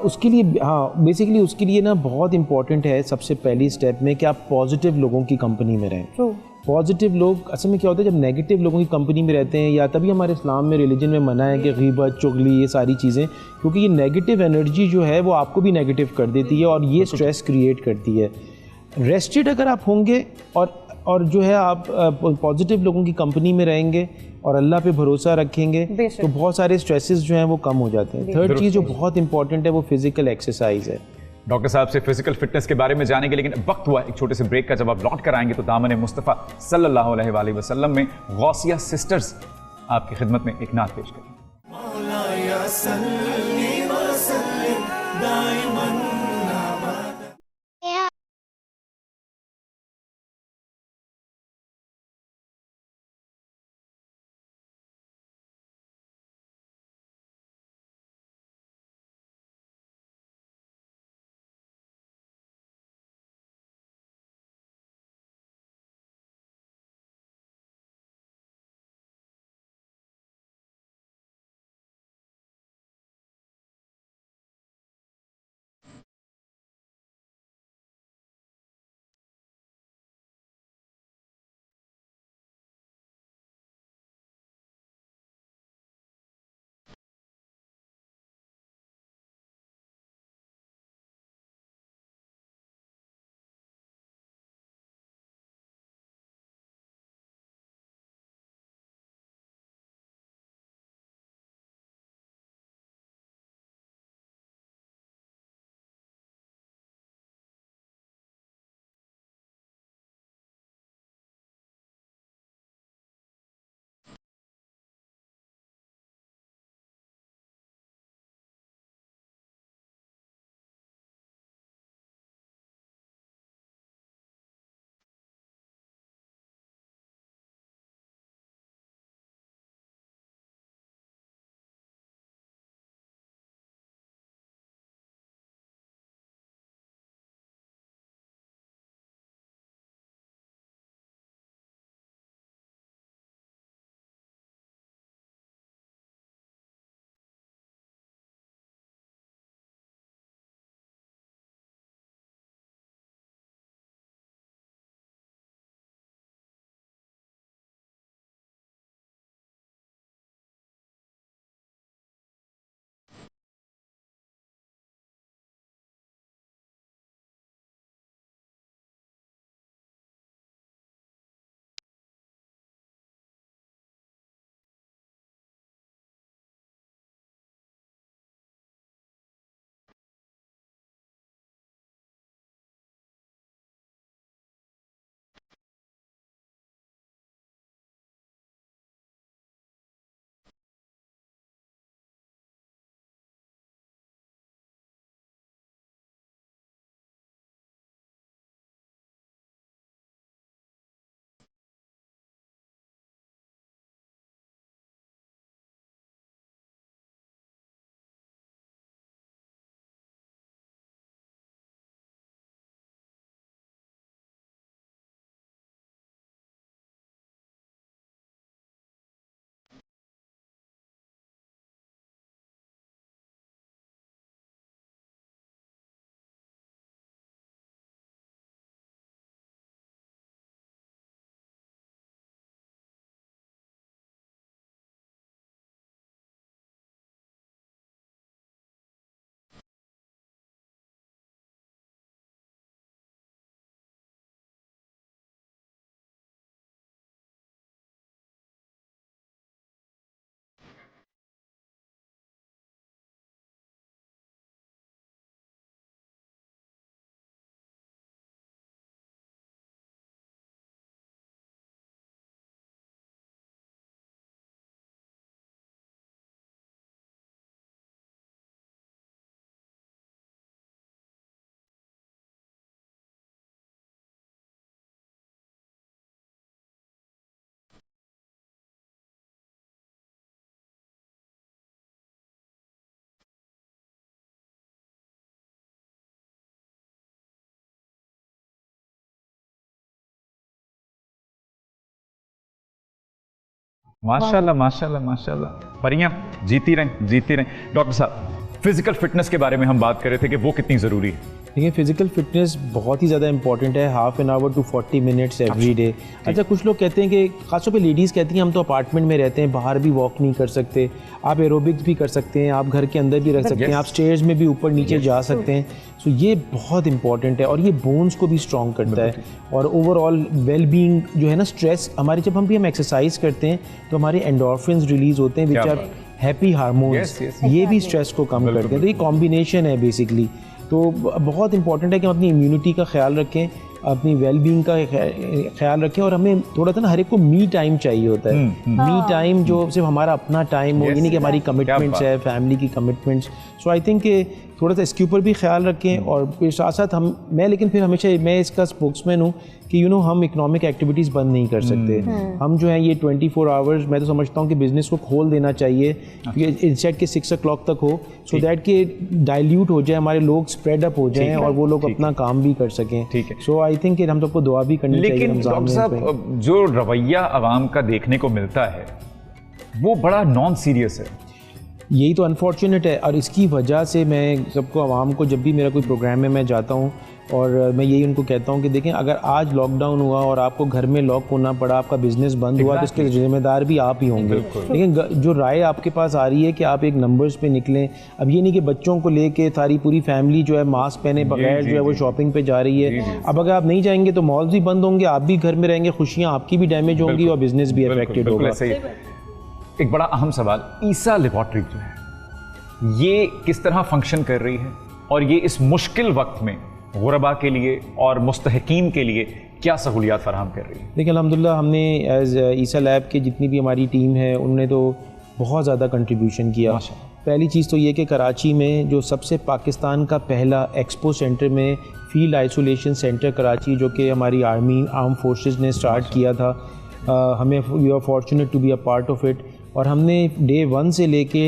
उसके लिए हाँ, बेसिकली उसके लिए ना बहुत इंपॉर्टेंट है सबसे पहली स्टेप में कि आप पॉजिटिव लोगों की कंपनी में रहें। ट्रू। पॉजिटिव लोग असल में क्या होता है, जब नेगेटिव लोगों की कंपनी में रहते हैं, या तभी हमारे इस्लाम में रिलीजन में मना है कि गीबत, चुगली, ये सारी चीज़ें, क्योंकि ये नेगेटिव एनर्जी जो है वो आपको भी नेगेटिव कर देती है और ये स्ट्रेस क्रिएट करती है। रेस्टेड अगर आप होंगे और जो है आप पॉजिटिव लोगों की कंपनी में रहेंगे और अल्लाह पे भरोसा रखेंगे तो बहुत सारे स्ट्रेसेस जो हैं वो कम हो जाते हैं। थर्ड चीज़ जो बहुत इंपॉर्टेंट है वो फिजिकल एक्सरसाइज है। डॉक्टर साहब से फिजिकल फिटनेस के बारे में जानेंगे, लेकिन वक्त हुआ एक छोटे से ब्रेक का। जब आप लौट कर आएंगे तो दामन मुस्तफ़ा सल्लल्लाहु अलैहि वसल्लम में गौसिया सिस्टर्स आपकी खिदमत में एक नात पेश करेंगे। मौलाया सल्ली व सल्लिम दाइमन माशाल्लाह माशाल्लाह माशाल्लाह, परियां जीती रहें जीती रहें। डॉक्टर साहब, फिजिकल फिटनेस के बारे में हम बात कर रहे थे कि वो कितनी ज़रूरी है। देखिए फिजिकल फिटनेस बहुत ही ज़्यादा इंपॉर्टेंट है, half an hour to 40 minutes every day. अच्छा, कुछ लोग कहते हैं कि खासतौर पे लेडीज़ कहती हैं हम तो अपार्टमेंट में रहते हैं, बाहर भी वॉक नहीं कर सकते। आप एरोबिक्स भी कर सकते हैं, आप घर के अंदर भी रख सकते हैं, आप स्टेयर्स में भी ऊपर नीचे जा सकते हैं। सो ये बहुत इंपॉर्टेंट है और ये बोन्स को भी स्ट्रॉन्ग करता है और ओवरऑल वेल बीइंग जो है ना, स्ट्रेस हमारी, जब हम एक्सरसाइज करते हैं तो हमारे एंडोर्फिन्स रिलीज होते हैं विच आर हैप्पी हार्मोन्स, ये भी स्ट्रेस को कम करते हैं। तो ये कॉम्बिनेशन है बेसिकली। तो बहुत इंपॉर्टेंट है कि हम अपनी इम्यूनिटी का ख्याल रखें, अपनी वेल बीइंग का ख्याल रखें और हमें थोड़ा सा ना हर एक को मी टाइम चाहिए होता है। मी टाइम जो सिर्फ हमारा अपना टाइम हो, ये नहीं कि हमारी कमिटमेंट्स है, फैमिली की कमिटमेंट्स। सो आई थिंक कि थोड़ा सा इसके ऊपर भी ख्याल रखें और फिर साथ साथ लेकिन फिर हमेशा मैं इसका स्पोक्समैन हूँ कि हम इकोनॉमिक एक्टिविटीज़ बंद नहीं कर सकते। हम जो है ये 24 आवर्स, मैं तो समझता हूँ कि बिज़नेस को खोल देना चाहिए इंस्टेड के 6 o'clock तक हो, सो दैट कि डाइल्यूट हो जाए, हमारे लोग स्प्रेड अप हो जाएं और वो लोग अपना काम भी कर सकें। ठीक है। सो आई थिंक हम सबको दुआ भी करनी चाहिए। लेकिन डॉक्टर साहब, जो रवैया आवाम का देखने को मिलता है वो बड़ा नॉन सीरियस है। यही तो अनफॉर्चुनेट है और इसकी वजह से मैं सबको, आवाम को, जब भी मेरा कोई प्रोग्राम में मैं जाता हूँ और मैं यही उनको कहता हूँ कि देखें, अगर आज लॉकडाउन हुआ और आपको घर में लॉक होना पड़ा, आपका बिजनेस बंद हुआ, तो इसके जिम्मेदार भी आप ही होंगे। लेकिन जो राय आपके पास आ रही है कि आप एक नंबर्स पे निकलें, अब ये नहीं कि बच्चों को लेके सारी पूरी फैमिली जो है मास्क पहने बगैर जो है वो शॉपिंग पे जा रही है। अब अगर आप नहीं जाएंगे तो मॉल्स भी बंद होंगे, आप भी घर में रहेंगे, खुशियाँ आपकी भी डैमेज होंगी और बिजनेस भी अफेक्टेड होगा। एक बड़ा अहम सवाल, ईसा लेबॉर्ट्री जो है ये किस तरह फंक्शन कर रही है और ये इस मुश्किल वक्त में गुरबा के लिए और मुस्तहकीन के लिए क्या सहूलियात फराहम कर रही है? देखिए अल्हम्दुलिल्लाह, हमने एज ईसा लैब के जितनी भी हमारी टीम है उन्होंने तो बहुत ज़्यादा कंट्रीब्यूशन किया। पहली चीज़ तो ये कि कराची में जो सबसे पाकिस्तान का पहला एक्सपो सेंटर में फील्ड आइसोलेशन सेंटर कराची, जो कि हमारी आर्म फोर्सेस ने स्टार्ट किया था, हमें we are fortunate to be a part of it. और हमने डे 1 से लेके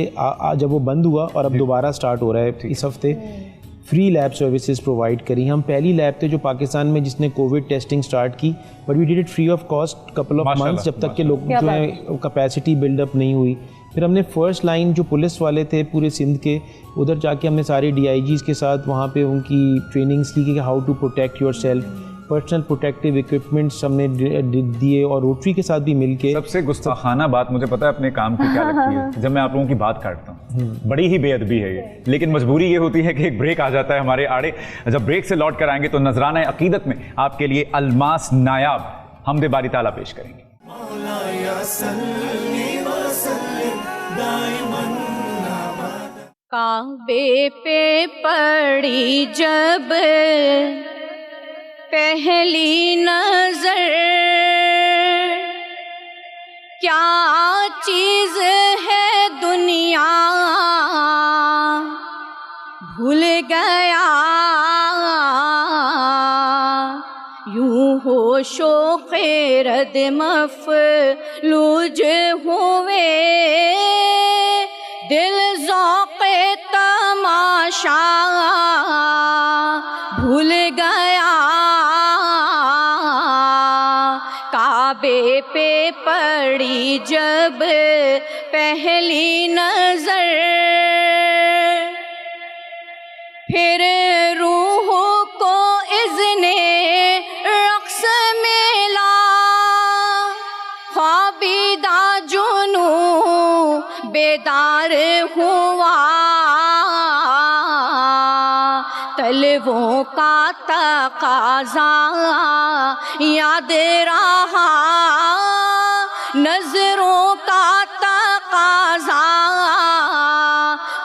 जब वो बंद हुआ और अब दोबारा स्टार्ट हो रहा है इस हफ्ते, फ्री लैब सर्विसेज प्रोवाइड करी। हम पहली लैब थे जो पाकिस्तान में जिसने कोविड टेस्टिंग स्टार्ट की, but we did it free of cost couple of months, जब तक के लोग जो है कैपेसिटी बिल्डअप नहीं हुई। फिर हमने फर्स्ट लाइन जो पुलिस वाले थे पूरे सिंध के, उधर जाके हमने सारे DIGs के साथ वहाँ पे उनकी ट्रेनिंग्स की कि how to protect yourself, personal protective equipments हमने दिए और रोटरी के साथ भी मिलके। सबसे गुस्ताखाना बात मुझे पता है अपने काम की क्या लगती है, जब मैं आप लोगों की बात काटता हूँ, बड़ी ही बेअदबी है ये, लेकिन मजबूरी ये होती है कि एक ब्रेक आ जाता है हमारे आड़े। जब ब्रेक से लौट कर आएंगे तो नजराना अकीदत में आपके लिए अलमास नायाब हमदे बारी ताला पेश करेंगे। काबे पे पड़ी जब पहली नजर, क्या चीज है दुनिया भूल गया, यूं होशो खैरत मफलूज हुए, दिल ज़ौक़े तमाशा भूल गया, काबे पे पड़ी जब पहली नजर, फिर रूह को इज़्ने रक़्स मिला, ख्वाबीदा जुनू बेदार हुआ, तलवों का तकाज़ा याद रहा, नजरों का तकाज़ा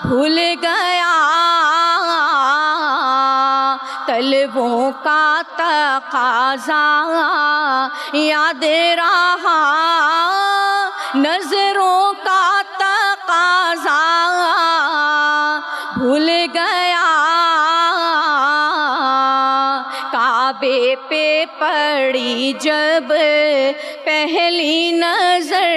भूल गया, तलवों का तकाज़ा याद रहा, नजरों का तकाज़ा भूल गया, काबे पे पड़ी जब पहली नजर,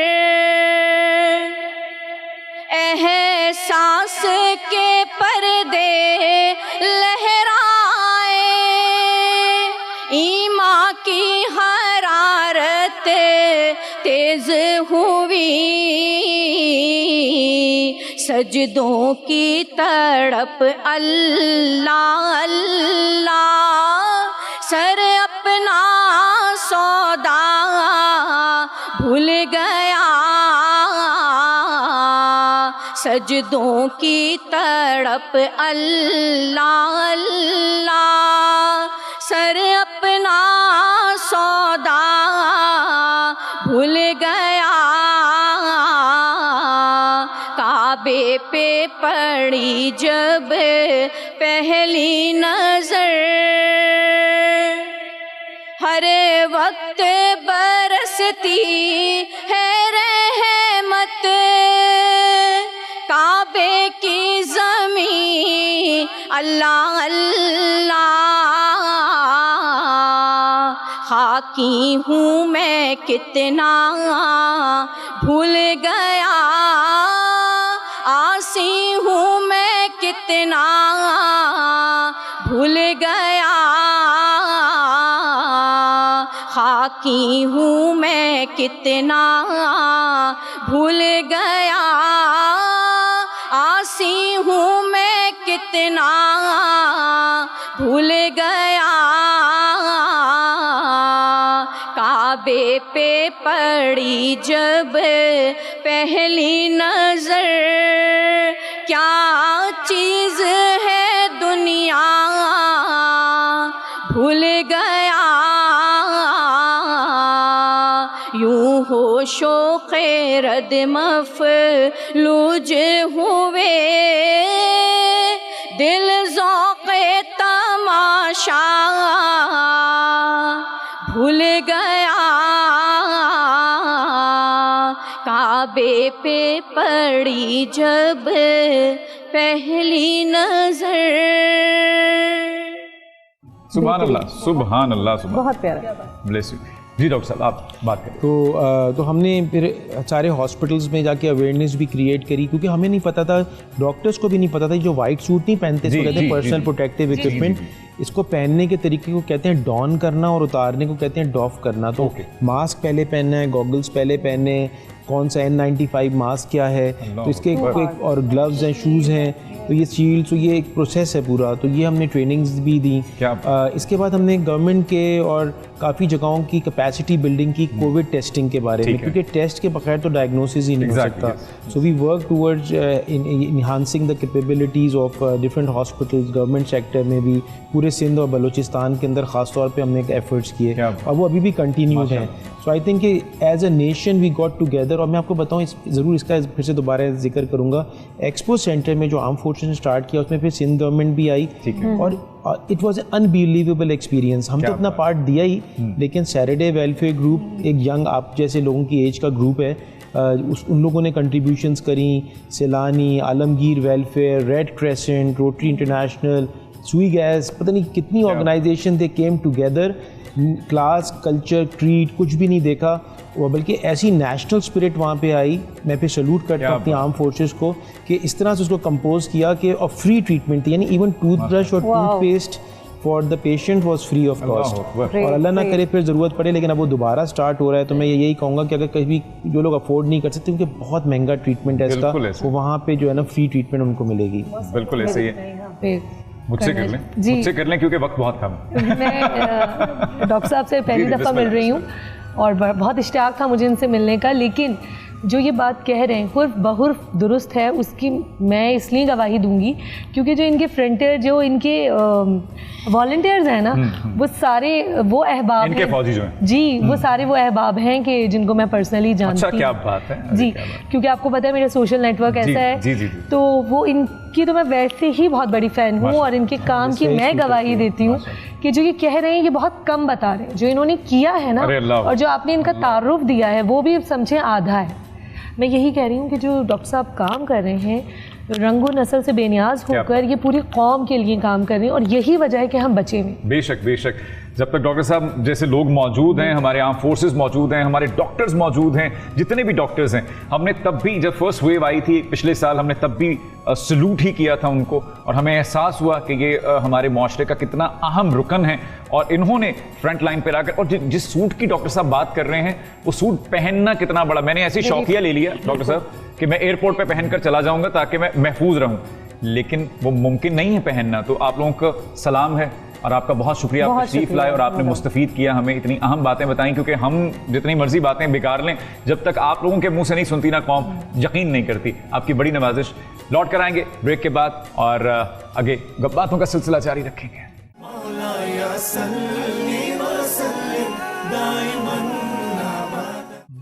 एहसास के पर्दे लहराए, ईमान की हरारत तेज हुई, सजदों की तड़प अल्लाह अल्लाह, सर अपना सौदा भूल गया। सजदों की तड़प अल्लाह अल्लाह, सर अपना सौदा भूल गया। काबे पे पड़ी जब पहली नजर, हर वक्त बरसती है रहमत। काबे की ज़मीं अल्लाह अल्लाह, खाकी हूँ मैं कितना भूल गया। आसी हूँ मैं कितना भूल गया। खाकी हूँ मैं कितना भूल गया। आसी हूँ मैं कितना भूल गया। काबे पे पड़ी जब पहली नजर, क्या चीज़ है दुनिया भूल गया। यूं होशो खैरत मफलूज हुए, दिल ज़ौक़े तमाशा भूल गया। काबे पे पड़ी जब पहली नजर। सुभान अल्लाह सुभान अल्लाह सुभान। बहुत प्यारा। Bless you ji. डॉक्टर साहब आप बात करें। तो हमने फिर सारे हॉस्पिटल्स में जाके अवेयरनेस भी क्रिएट करी, क्योंकि हमें नहीं पता था, डॉक्टर्स को भी नहीं पता था, जो वाइट सूट नहीं पहनते इसको कहते हैं पर्सनल प्रोटेक्टिव इक्विपमेंट, इसको पहनने के तरीके को कहते हैं डॉन करना और उतारने को कहते हैं डॉफ करना। तो मास्क पहले पहनना है, गॉगल्स पहले पहनने, कौन सा N95 मास्क क्या है, तो इसके और ग्लव्स हैं, शूज़ हैं, तो ये शील्ड्स, तो ये एक प्रोसेस है पूरा। तो ये हमने ट्रेनिंग्स भी दी। इसके बाद हमने गवर्नमेंट के और काफ़ी जगहों की कैपेसिटी बिल्डिंग की कोविड टेस्टिंग के बारे में, क्योंकि टेस्ट के बगैर तो डायग्नोसिस ही नहीं हो सकता। So we work towards enhancing the capabilities of different hospitals, government sector में भी, पूरे सिंध और बलूचिस्तान के अंदर ख़ास तौर पे हमने एफर्ट्स किए और वो अभी भी कंटिन्यूड हैं। So I think as a nation we got together. और मैं आपको बताऊँ, ज़रूर इसका फिर से दोबारा जिक्र करूँगा, एक्सपो सेंटर में जो आर्म फोर्सेस ने स्टार्ट किया उसमें फिर सिंध गवर्नमेंट भी आई, और इट वॉज अनबिलीवेबल एक्सपीरियंस। हम तो अपना पार्ट दिया ही, लेकिन सैटरडे वेलफेयर ग्रुप एक यंग आप जैसे लोगों की एज का ग्रुप है, उन लोगों ने कंट्रीब्यूशंस करी, Saylani, Alamgir welfare, Red Crescent, Rotary International, Sui gas, पता नहीं कितनी organisation they came together. Class, culture, creed कुछ भी नहीं देखा, और बल्कि ऐसी नेशनल स्पिरिट वहाँ पे आई। मैं फिर सल्यूट करता हूँ अपनी आर्म फोर्सेस को कि इस तरह से उसको कंपोज किया कि और फ्री ट्रीटमेंट थी, यानी इवन टूथब्रश और toothpaste for the patient was free of cost. और अल्लाह ना करे फिर ज़रूरत पड़े, लेकिन अब वो दोबारा स्टार्ट हो रहा है। तो मैं यही कहूँगा कि अगर कभी जो लोग अफोर्ड नहीं कर सकते, उनके बहुत महंगा ट्रीटमेंट है इसका, वो वहाँ पे जो है ना फ्री ट्रीटमेंट उनको मिलेगी। बिल्कुल ऐसे ही है। मुझसे कर लें, मुझसे कर लें, क्योंकि वक्त बहुत कम है। मैं डॉक्टर साहब से पहली दफ़ा मिल रही हूँ और बहुत इश्तियाक था मुझे इनसे मिलने का, लेकिन जो ये बात कह रहे हैं हुर्फ बहुर्फ दुरुस्त है, उसकी मैं इसलिए गवाही दूंगी क्योंकि जो इनके फ्रंटियर, जो इनके वॉलंटियर्स हैं ना, वो सारे वो अहबाब इनके फौजी जो हैं जी, वो सारे वो अहबाब हैं कि जिनको मैं पर्सनली जानती हूँ। अच्छा, क्या बात है जी, क्योंकि आपको पता है मेरा सोशल नेटवर्क ऐसा है। जी, जी, जी। तो वो इनकी तो मैं वैसे ही बहुत बड़ी फ़ैन हूँ, और इनके काम की मैं गवाही देती हूँ कि जो ये कह रहे हैं ये बहुत कम बता रहे हैं, जो इन्होंने किया है ना, और जो आपने इनका तारुफ दिया है वो भी समझे आधा है। मैं यही कह रही हूँ कि जो डॉक्टर साहब काम कर रहे हैं, रंगो नस्ल से बेनियाज होकर ये पूरी कौम के लिए काम कर रहे हैं, और यही वजह है कि हम बचे हुए। बेशक बेशक। जब तक डॉक्टर साहब जैसे लोग मौजूद हैं, हमारे आर्म फोर्सेस मौजूद हैं, हमारे डॉक्टर्स मौजूद हैं, जितने भी डॉक्टर्स हैं, हमने तब भी जब फर्स्ट वेव आई थी पिछले साल, हमने तब भी सलूट ही किया था उनको, और हमें एहसास हुआ कि ये हमारे माशरे का कितना अहम रुकन है। और इन्होंने फ्रंट लाइन पर आकर, और जिस सूट की डॉक्टर साहब बात कर रहे हैं, वो सूट पहनना कितना बड़ा, मैंने ऐसी शौकिया ले लिया डॉक्टर साहब कि मैं एयरपोर्ट पे पहनकर चला जाऊंगा ताकि मैं महफूज रहूं, लेकिन वो मुमकिन नहीं है पहनना। तो आप लोगों का सलाम है और आपका बहुत शुक्रिया, आप तशरीफ लाए और आपने मुस्तफीद किया, हमें इतनी अहम बातें बताई, क्योंकि हम जितनी मर्जी बातें बेकार लें, जब तक आप लोगों के मुंह से नहीं सुनती ना कौम यकीन नहीं करती। आपकी बड़ी नवाजिश। लौट कर आएंगे ब्रेक के बाद और आगे बातों का सिलसिला जारी रखेंगे।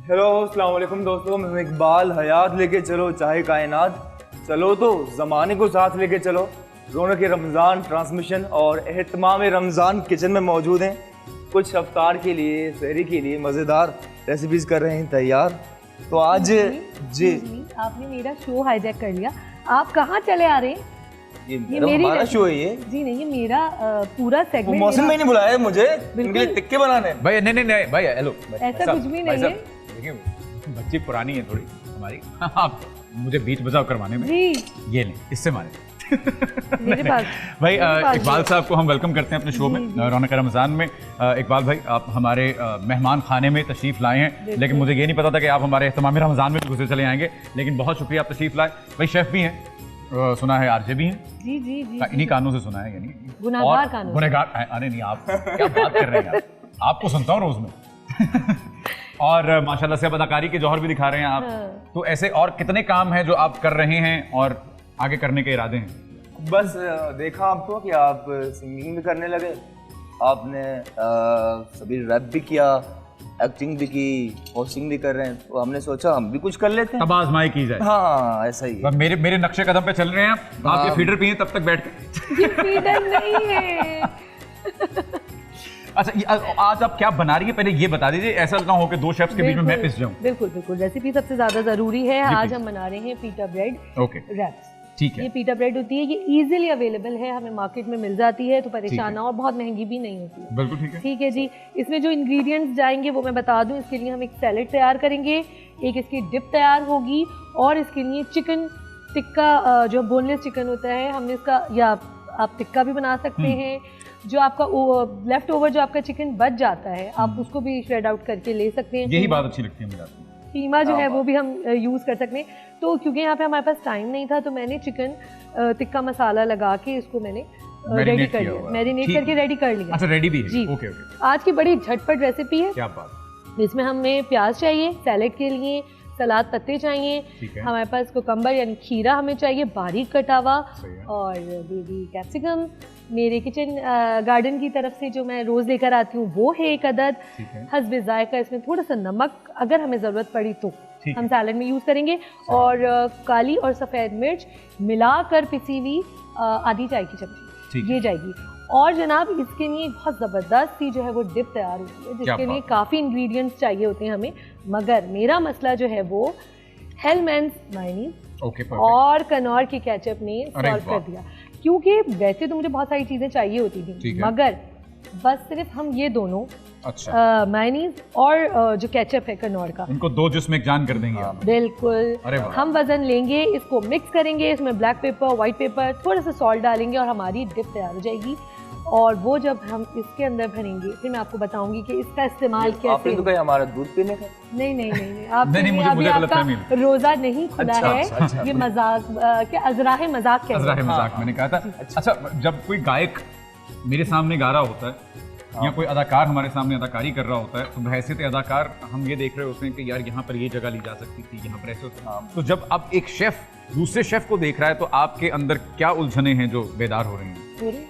हेलो अस्सलाम वालेकुम दोस्तों, मैं हूं इकबाल। हयात लेके चलो चाहे कायनात, चलो तो ज़माने को साथ लेके चलो। रौनक रमज़ान ट्रांसमिशन और एहतमाम रमज़ान किचन में मौजूद हैं। कुछ अफ्तार के लिए, सहरी के लिए मज़ेदार रेसिपीज़ कर रहे हैं तैयार। तो आज जी आपने मेरा शो हाईजैक कर लिया। आप कहाँ चले आ रहे हैं? ये हमारा शो है ये। जी नहीं, ये मेरा पूरा सेगमेंट। मौसम में नहीं बुलाया है मुझे इनके लिए टिक्के बनाने। भाई नहीं भाई, हेलो, ऐसा कुछ भी नहीं है। देखिए बच्ची पुरानी है थोड़ी हमारी, आप मुझे बीच बचाव करवाने में जी ये लें, इससे मारे मेरे पास भाई इकबाल साहब को हम वेलकम करते हैं अपने शो में, रौनक रमज़ान में। इकबाल भाई, आप हमारे मेहमान खाने में तशरीफ़ लाए हैं, लेकिन मुझे ये नहीं पता था कि आप हमारे एहतमाम रमज़ान में भी घुसे चले आएंगे, लेकिन बहुत शुक्रिया आप तशरीफ़ लाए। भाई शेफ़ भी हैं, सुना है आरजे भी हैं। जी जी जी, इन्हीं कानों से सुना है, यानी गुनाहगार कानून। गुनहगार, अरे नहीं, आप क्या बात कर रहे हैं, आपको सुनता हूँ रोज़ में और माशाल्लाह से अब अदाकारी के जौहर भी दिखा रहे हैं आप। तो ऐसे और कितने काम हैं जो आप कर रहे हैं और आगे करने के इरादे हैं? बस देखा आपको कि आप सिंगिंग भी करने लगे, आपने सभी रैप भी किया, एक्टिंग भी की, होस्टिंग भी कर रहे हैं, तो हमने सोचा हम भी कुछ कर लेते हैं। अब आजमाई की जाए। हाँ ऐसा ही है। मेरे नक्शे कदम पे चल रहे हैं आप ये फीडर पिए तब तक बैठ के। ये फीडर नहीं है। अच्छा, आज आप क्या बना रही है पहले ये बता दीजिए, ऐसा ना हो कि दो शेफ्स के बीच में मैं पिस जाऊं। बिल्कुल बिल्कुल, रेसिपी सबसे ज्यादा जरूरी है। आज हम बना रहे हैं पीटा ब्रेड रैप्स। ठीक है। ये पीटा ब्रेड होती है, ये इजीली अवेलेबल है, हमें मार्केट में मिल जाती है, तो परेशान ना हो, और बहुत महंगी भी नहीं होती है। बिल्कुल ठीक है। ठीक है जी। इसमें जो इंग्रेडिएंट्स जाएंगे वो मैं बता दूं। इसके लिए हम एक सैलेड तैयार करेंगे, एक इसकी डिप तैयार होगी, और इसके लिए चिकन टिक्का, जो बोनलेस चिकन होता है, हमने इसका, या आप टिक्का भी बना सकते हैं। जो आपका लेफ्ट ओवर जो आपका चिकन बच जाता है, आप उसको भी श्रेड आउट करके ले सकते हैं। यही बात अच्छी लगती है मुझे। कीमा जो है वो भी हम यूज़ कर सकते हैं। तो क्योंकि यहाँ पे हमारे पास टाइम नहीं था, तो मैंने चिकन टिक्का मसाला लगा के इसको मैंने रेडी कर लिया, मैरिनेट करके रेडी कर लिया। अच्छा, रेडी भी है जी। Okay okay. आज की बड़ी झटपट रेसिपी है। क्या बात। इसमें हमें प्याज चाहिए, सैलेड के लिए सलाद पत्ते चाहिए, हमारे पास कोकम्बर यानी खीरा हमें चाहिए बारीक कटा हुआ, और बेबी कैप्सिकम मेरे किचन गार्डन की तरफ से जो मैं रोज़ लेकर आती हूँ वो है 1 अदद। हस्बे जायका इसमें थोड़ा सा नमक अगर हमें ज़रूरत पड़ी तो हम सैलेड में यूज़ करेंगे, और काली और सफ़ेद मिर्च मिलाकर पिसी हुई आधी चाय की चम्मच ये जाएगी। और जनाब इसके लिए बहुत ज़बरदस्त सी जो है वो डिप तैयार होती है, जिसके लिए काफ़ी इंग्रेडिएंट्स चाहिए होते हैं हमें, मगर मेरा मसला जो है वो हेलमैन्स मायोनीज और कनौर के केचप ने सॉल्व कर दिया। क्योंकि वैसे तो मुझे बहुत सारी चीज़ें चाहिए होती थी, मगर बस सिर्फ हम ये दोनों मायोनीज और जो केचप है कनौर का, इनको दो जिसमें जान कर देंगे आप। बिल्कुल। हम वजन लेंगे, इसको मिक्स करेंगे, इसमें ब्लैक पेपर, व्हाइट पेपर, थोड़ा सा सॉल्ट डालेंगे और हमारी डिप तैयार हो जाएगी। और वो जब हम इसके अंदर भरेंगे फिर मैं आपको बताऊंगी कि इसका इस्तेमाल कैसे। आपने तो कहा हमारा दूध पीने का। नहीं आपका रोजा नहीं खुला है। ये मजाक, क्या अजराहे मजाक कह रहे हैं। मैंने कहा था। अच्छा, जब कोई गायक मेरे सामने गा रहा होता है या कोई अदाकार हमारे सामने अदाकारी कर रहा होता है, तो बहैसियत अदाकार हम ये देख रहे होते हैं कि यार यहाँ पर ये जगह ली जा सकती थी, यहाँ पर ऐसे। तो जब अब एक शेफ दूसरे शेफ को देख रहा है तो आपके अंदर क्या उलझने हैं जो बेदार हो रही हैं?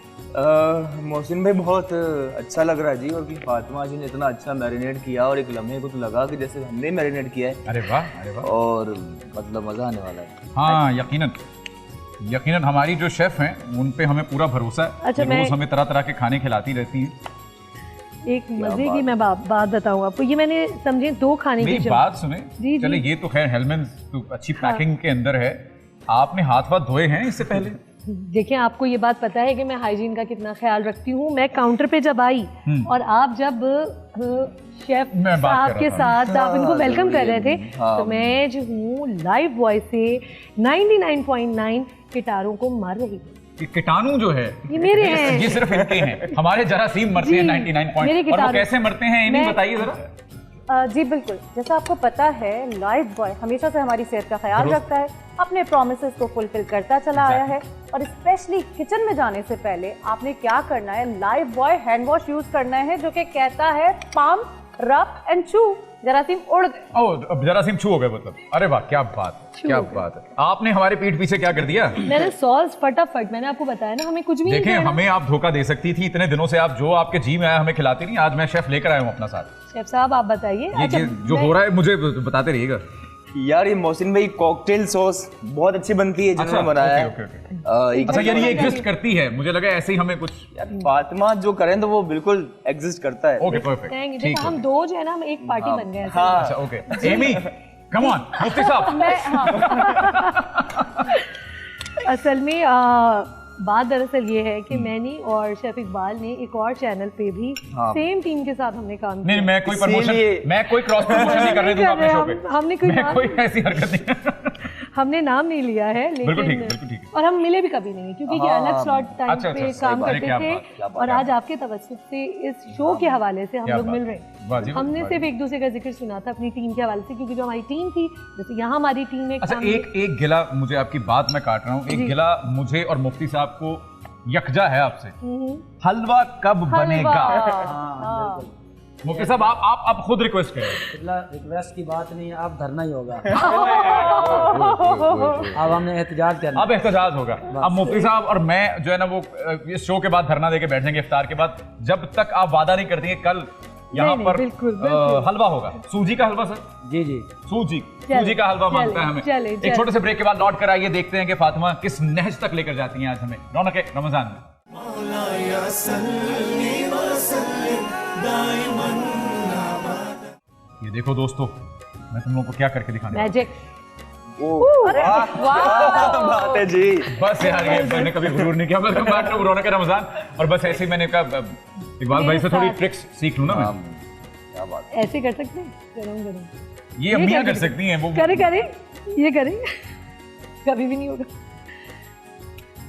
मोहसिन भाई बहुत अच्छा लग रहा है जी, और फातिमा जी ने इतना अच्छा मैरिनेट किया, और एक लम्हे को तो लगा कि जैसे हमने मैरिनेट किया है। अरे वाह, अरे वाह। और मतलब मज़ा आने वाला है। हाँ, यकीनन हमारी जो शेफ हैं उन पे हमें पूरा भरोसा है। अच्छा, रोज हमें तरह तरह के खाने खिलाती रहती हैं। एक मजे की मैं बात बताऊं आपको, ये मैंने समझे 2 खाने की बात सुने। चले, ये तो खैर हेलमैन्स तो अच्छी पैकिंग के अंदर है, आपने हाथ धोए हैं इससे पहले? देखिए आपको ये बात पता है कि मैं हाइजीन का कितना ख्याल रखती हूँ। मैं काउंटर पे जब आई और आप जब शेफ साहब के साथ आप इनको वेलकम कर रहे थे तो मैं जो हूँ लाइव वॉइस से 99.9 गिटारों को मार रही थी। कीटाणु जो है ये मेरे हैं, ये सिर्फ इनके हैं। हमारे जरासीम मरते हैं 99 पॉइंट। और वो कैसे मरते हैं ये नहीं बताइए जरा। जी बिल्कुल, जैसा आपको पता है लाइफ बॉय हमेशा से हमारी सेहत का ख्याल रखता है, अपने प्रोमिसेस को फुलफिल करता चला आया है। और स्पेशली किचन में जाने से पहले आपने क्या करना है, life boy hand wash use करना है जो कि कहता है पाम रब एंड चू। जरासीम उड़ गए। ओह, जरासीम छू हो गए मतलब। अरे वाह, क्या बात है, क्या बात है। आपने हमारे पीठ पीछे क्या कर दिया? मैंने सॉस फटाफट, मैंने आपको बताया ना हमें कुछ भी देखें, हमें आप धोखा दे सकती थी इतने दिनों से। आप जो आपके जी में आया हमें खिलाती नहीं। आज मैं शेफ लेकर आया हूँ अपना साथ। शेफ साहब आप बताइए। ये जो हो रहा है मुझे बताते रहिएगा। यार ये मोहसिन भाई कॉकटेल सॉस बहुत अच्छी बनती है जिन्होंने बनाया है। अच्छा यार ये एग्जिस्ट करती है, मुझे लगा ऐसे ही हमें कुछ। यार फातिमा जो करें तो वो बिल्कुल एग्जिस्ट करता है। ओके परफेक्ट, ठीक है। हम दो जो है ना, हम एक पार्टी बन गए। हाँ अच्छा ओके। एमी कम ऑन, मुफ्ती साहब। असल में बात दरअसल ये है कि मैंने और शेफ इकबाल ने एक और चैनल पे भी सेम टीम के साथ हमने काम किया। नहीं, मैं कोई प्रमोशन, मैं कोई क्रॉस प्रमोशन नहीं कर रही हूं अपने शो पे। हमने कोई ऐसी हरकत नहीं। हमने नाम नहीं लिया है, लेकिन बिल्कुल ठीक है। और हम मिले भी कभी नहीं क्योंकि अलग स्लॉट टाइम पे काम करते थे। और आज आपके तवज्जुह से इस शो के हवाले से हम लोग मिल रहे हैं। हमने सिर्फ एक दूसरे का जिक्र सुना था अपनी टीम के हवाले से, क्योंकि जो हमारी टीम थी, जैसे यहाँ हमारी टीम में अच्छा एक गिला मुझे, आपकी बात मैं काट रहा हूँ, एक गिला मुझे और मुफ्ती साहब को यकजा है आपसे। हलवा कब बनेगा? मुफ्ती साहब आप खुद रिक्वेस्ट करें। रिक्वेस्ट की बात नहीं है, आप धरना ही होगा। अब हमने एहतजाज करना। अब एहतजाज होगा। अब मुफ्ती साहब और मैं जो है ना वो इस शो के बाद धरना देके बैठ जाएंगे इफ्तार के बाद, जब तक आप वादा नहीं करती हैं कल यहाँ पर हलवा होगा। सूजी का हलवा सर? जी जी, सूजी का हलवा मांगता है हमें। एक छोटे से ब्रेक के बाद लौट कर आइए, देखते हैं कि फातिमा किस नहज तक लेकर जाती हैं आज हमें रौनक रमजान में। ये देखो दोस्तों, मैं तुम लोगों को क्या करके दिखाने मैजिक। बात है जी। बस यार ये मैंने कभी गुरूर नहीं किया। वेलकम बैक टू रौनक रमजान। और बस ऐसे ही मैंने कहा इकबाल भाई से थोड़ी ट्रिक्स सीख लूं ना मैं। क्या बात, ऐसे कर सकते हैं? गरम ये अम्मियां कर सकती हैं। वो करे ये करें कभी भी नहीं होगा।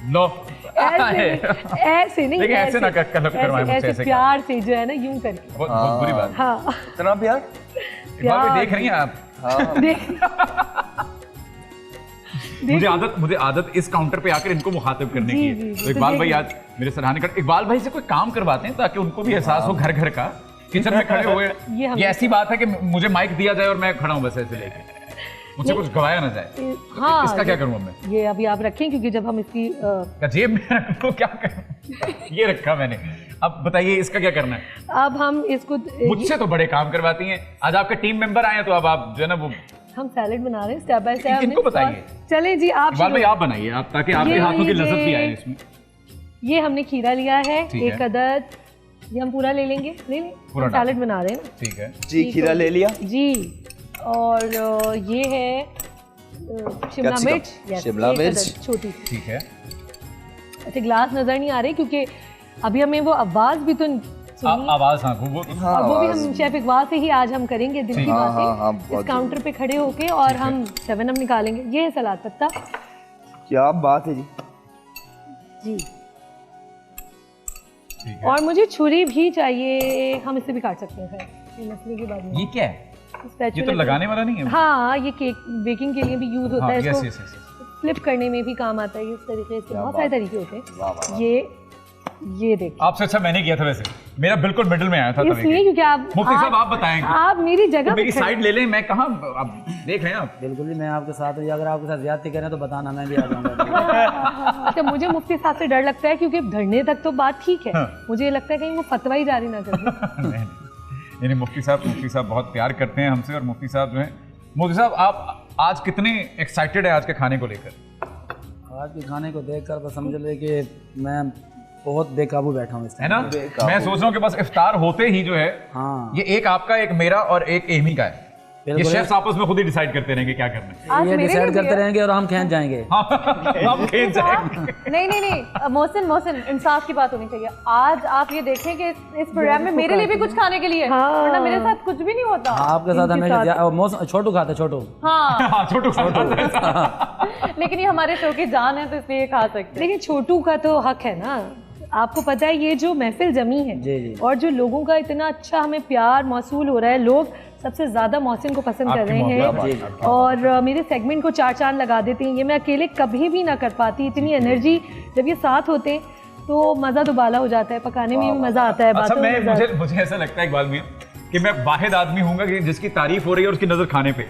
लो ऐसे नहीं, लेकिन ऐसे ना करवाएं मुझसे। ऐसे प्यार से जो है ना, यूं करके। बहुत बुरी बात। हाँ इतना प्यार। इकबाल भाई देख रही हैं आप? मुझे आदत इस काउंटर पे आकर इनको मुखातिब करने की है। तो इकबाल भाई आज मेरे सराहने कर, इकबाल भाई से कोई काम करवाते हैं ताकि उनको भी एहसास हो घर घर का। किचन में खड़े हुए ये ऐसी बात है कि मुझे माइक दिया जाए और मैं खड़ा हूँ बस ऐसे लेके, मुझसे कुछ गवाया ना जाए। हाँ, इसका क्या करूँ मैं? ये अभी आप रखें, क्योंकि जब हम इसकी जेब में रखूं, क्या करूं? ये रखा मैंने। अब बताइए इसका क्या करना है? अब हम इसको, मुझसे तो बड़े काम करवाती हैं। आज आपके टीम मेंबर आए हैं तो अब आप जो है ना वो, हम सैलेड बना रहे हैं स्टेप बाय स्टेप। इनको बताइए। चले जी, आप भाई आप बनाइए आप, ताकि आपके हाथों की लज्जत भी आए इसमें। ये हमने खीरा लिया है एक अदद, ये हम पूरा ले लेंगे। हम सैलेड बना रहे हैं। ठीक है जी, खीरा ले लिया जी। और ये है शिमला मिर्च छोटी। ठीक है। अच्छा ग्लास नजर नहीं आ रहे क्योंकि अभी हमें वो आवाज भी तो आवाज। हाँ वो भी हम शेफ इकबाल से ही आज हम करेंगे दिल की बातें इस काउंटर पे खड़े होके, और हम 7 अप निकालेंगे। ये है सलाद पत्ता। क्या बात है जी। और मुझे छुरी भी चाहिए, हम इससे भी काट सकते हैं। ये मसले की बात नहीं। ये क्या है? ये तो लगाने वाला नहीं है। हाँ, ये केक बेकिंग के लिए भी यूज होता है। इसको फ्लिप करने में भी काम आता है। इस तरीके से बहुत सारे तरीके होते हैं। ये देखिए, आपसे अच्छा मैंने किया था वैसे। मेरा बिल्कुल मिडिल में आया था इसलिए क्योंकि आप मुफ्ती साहब आप बताएंगे। आप मेरी जगह, मेरी साइड ले लें। मैं कहाँ, आप देख रहे हैं आप। बिल्कुल भी मैं आपके साथ हूँ। अगर आपके साथ ज्यादती करें तो बताना, मैं भी आ जाऊंगा। अच्छा, मुझे मुफ्ती साहब से डर लगता है क्योंकि धरने तक तो बात ठीक है। मुझे ये लगता है कहीं वो फतवा ही जारी ना कर दे। नहीं, मुफ्ती साहब बहुत प्यार करते हैं हमसे। और मुफ्ती साहब जो हैं, मुफ्ती साहब आप आज कितने एक्साइटेड है आज के खाने को लेकर? आज के खाने को देखकर बस समझ ले कि मैं बहुत बेकाबू बैठा हूँ, है ना। मैं सोच रहा हूँ कि बस इफ्तार होते ही जो है, हाँ, ये एक आपका, एक मेरा और एक एमी का है। ये शेफ्स आपस में खुद ही डिसाइड करते रहेंगे क्या करना है। आज ये मेरे डिसाइड लिए करते भी है। रहेंगे और हम खेच जाएंगे। हम खेल जाएंगे। नहीं मोहसिन इंसाफ की बात होनी चाहिए। आज आप ये देखें कि इस प्रोग्राम में मेरे लिए भी कुछ खाने के लिए है, वरना मेरे साथ कुछ भी नहीं होता। आपके साथ हमेशा छोटू खाता, छोटू। हाँ छोटू लेकिन ये हमारे शो की जान है तो इसलिए खा सकते हैं। लेकिन छोटू का तो हक है ना। आपको पता है ये जो महफिल जमी है जी, जी। और जो लोगों का इतना अच्छा हमें प्यार मौसूल हो रहा है, लोग सबसे ज्यादा मोहसिन को पसंद कर रहे हैं और मेरे सेगमेंट को 4 चांद लगा देते हैं। ये मैं अकेले कभी भी ना कर पाती। इतनी एनर्जी जब ये साथ होते हैं तो मज़ा तो बाला हो जाता है, पकाने में भी मज़ा आता है। अच्छा, बातों में मज़ा मुझे ऐसा लगता है इकबाल मियां कि मैं वाहिद आदमी हूँगा कि जिसकी तारीफ हो रही है और उसकी नजर खाने पे।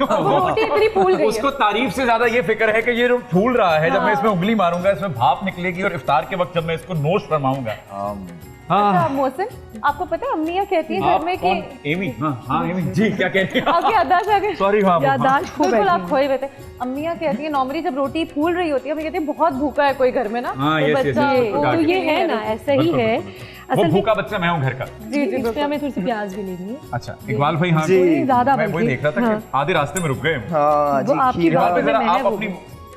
वो रोटी इतनी फूल गई है। उसको तारीफ से ज्यादा ये फिक्र है कि ये जो फूल रहा है, जब मैं इसमें उंगली मारूंगा इसमें भाप निकलेगी और इफ्तार के वक्त जब मैं इसको नोश फरमाऊंगा। अच्छा मोहसिन, आपको पता है अम्मियाँ कहती हैं घर में कि एमी, हाँ एमी जी, क्या कहती हैं? आपकी याददाश्त आ गई। सॉरी, हाँ याददाश्त खूब बिल्कुल है। आप खोए हुए थे। अम्मियाँ कहती हैं नॉर्मली जब रोटी फूल रही होती है, हमें कहती है बहुत भूखा है कोई घर में ना, हाँ, तो yes, yes, बच्चा yes, वो तो ये है ना, ऐसा ही है। वो भूखा बच्चा मैं हूँ घर का। जी इस पे हमें थोड़ी सी प्याज भी लेनी है। अच्छा इकबाल भाई, हाँ थोड़ी ज्यादा मैं वही देख रहा था कि आधे रास्ते में रुक गए। हाँ जी, वो आपकी खीरा। इकबाल भाई जरा मैं आप वो अपनी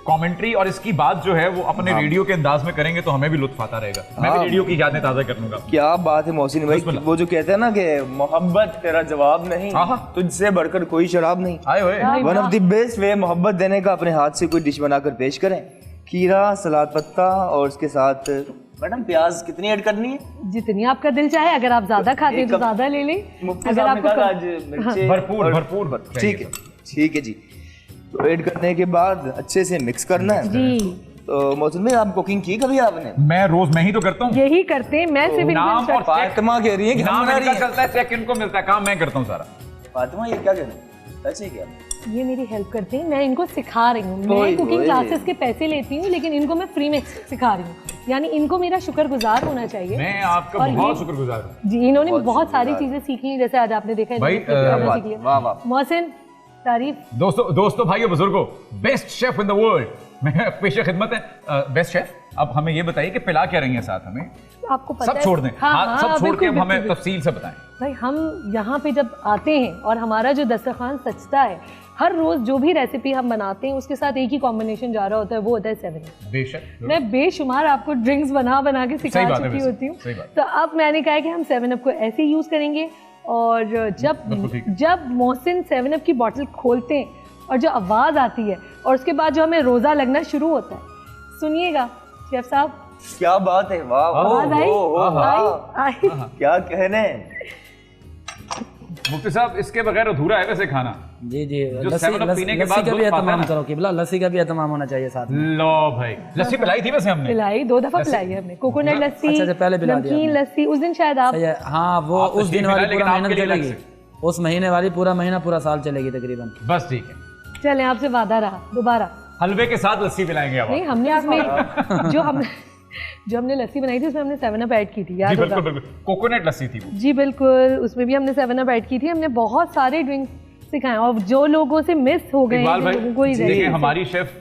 कमेंट्री और इसकी बात जो है वो अपने रेडियो के अंदाज में करेंगे तो हमें भी लुत्फ आता रहेगा। मैं भी रेडियो की यादें ताज़ा कर लूंगा। क्या बात है मोहसिन भाई, बिस्मिल्लाह। वो जो कहते हैं ना कि मोहब्बत तेरा जवाब नहीं, हाँ। तुझसे बढ़कर कोई शराब नहीं। आए हुए one of the best way मोहब्बत देने का, अपने हाथ से कोई डिश बनाकर पेश करें। खीरा, सलाद पत्ता और उसके साथ मैडम प्याज कितनी ऐड करनी है? जितनी आपका दिल चाहे, अगर आप ज्यादा खाते हैं तो ज्यादा ले लें। मुफ्ती अगर साहब ने आपको कहा आज मिर्चें भरपूर ठीक है, ठीक है जी। तो ऐड करने के बाद अच्छे से मिक्स करना है जी, तो मोहसिन भाई आप कुकिंग की कभी आपने? मैं रोज मैं ही तो करता हूँ। यही करते हैं। मैं सिर्फ नाम इनको और फातिमा कह रही है कि हम नाम बना रही इनका हैं। चलता है, चेक इनको मिलता है, काम मैं करता हूँ सारा। फातिमा ये क्या कह रहे हैं? सच है क्या? ये मेरी हेल्प करते हैं, मैं इनको सिखा रही हूँ। मैं ओए, कुकिंग ओए। क्लासेस के पैसे लेती हूँ, लेकिन इनको मैं फ्री में सिखा रही हूँ। यानी इनको मेरा शुक्रगुजार होना चाहिए। मैं आपका और बहुत ये- शुक्रगुजार हूँ। जी, इन्होंने बहुत बहुत सारी शुक्रगुजार। चीजें सीखी हैं, जैसे आज आपने देखा है भाई, इन्होंने कितना वाह, सीख लिया। वाह, वाह। मोहसिन, तारीफ। दोस्तों भाइयों बुजुर्गों, best chef in the world, मैं पेशे खिदमत है बेस्ट शेफ। अब हमें ये बताइए कि पिला क्या रही हैं साथ हमें? आपको पता सब है? छोड़ दें, हाँ, सब छोड़ के बिल्कुल, अब हमें बिल्कुल। तफसील से बताएं। भाई हम यहाँ पे जब आते हैं और हमारा जो दस्तरखान सजता है, हर रोज जो भी रेसिपी हम बनाते हैं उसके साथ एक ही कॉम्बिनेशन जा रहा होता है, वो होता है 7 अप। बेशक मैं बेशुमार आपको ड्रिंक्स बना बना के सिखा सही बात है चुकी वैसे, होती हूँ। सही बात। तो अब मैंने कहा कि हम 7 अप को ऐसे यूज करेंगे और बिल्कुल ठीक है। जब मोहसिन 7 अप की बोतल खोलते हैं और जो आवाज आती है और उसके बाद जो हमें रोजा लगना शुरू होता है, सुनिएगा शेफ साहब। क्या बात है, वाह, आवाज आई वाह, आई। क्या कहने। मुफ्ती साहब इसके बगैर अधूरा है वैसे खाना। जी जी, जो लस्सी 7 अप पीने के बाद का भी लुत्फ आता है एहतमाम ना। करो किबला, लस्सी का भी एहतमाम होना चाहिए साथ में। लो भाई, लस्सी पिलाई थी वैसे हमने। पिलाई 2 दफा पिलाई है हमने, कोकोनट लस्सी, अच्छा, पहले पिला दिया नमकीन आपने। लस्सी। उस दिन शायद आप सही है, हाँ वो आप उस दिन तशरीफ वाली लाए, लेकिन पूरा आपके महीना लिए अलग चलेगी, उस महीने वाली पूरा महीना पूरा साल चलेगी तकरीबन। बस ठीक है, चलें, आपसे वादा रहा दोबारा। हलवे के साथ लस्सी पिलाएंगे अब। नहीं, हमने इसमें जो हमने लस्सी बनाई थी उसमें हमने 7 अप ऐड की थी, जी याद बिल्कुल होगा? बिल्कुल, कोकोनट लस्सी थी वो। जी बिल्कुल, उसमें भी हमने 7 अप ऐड की थी। हमने बहुत सारे ड्रिंक्स सिखाए और जो लोगों से मिस हो गए हैं, इकबाल जिन भाई लोगों को ही देखिए, रह- हमारी शेफ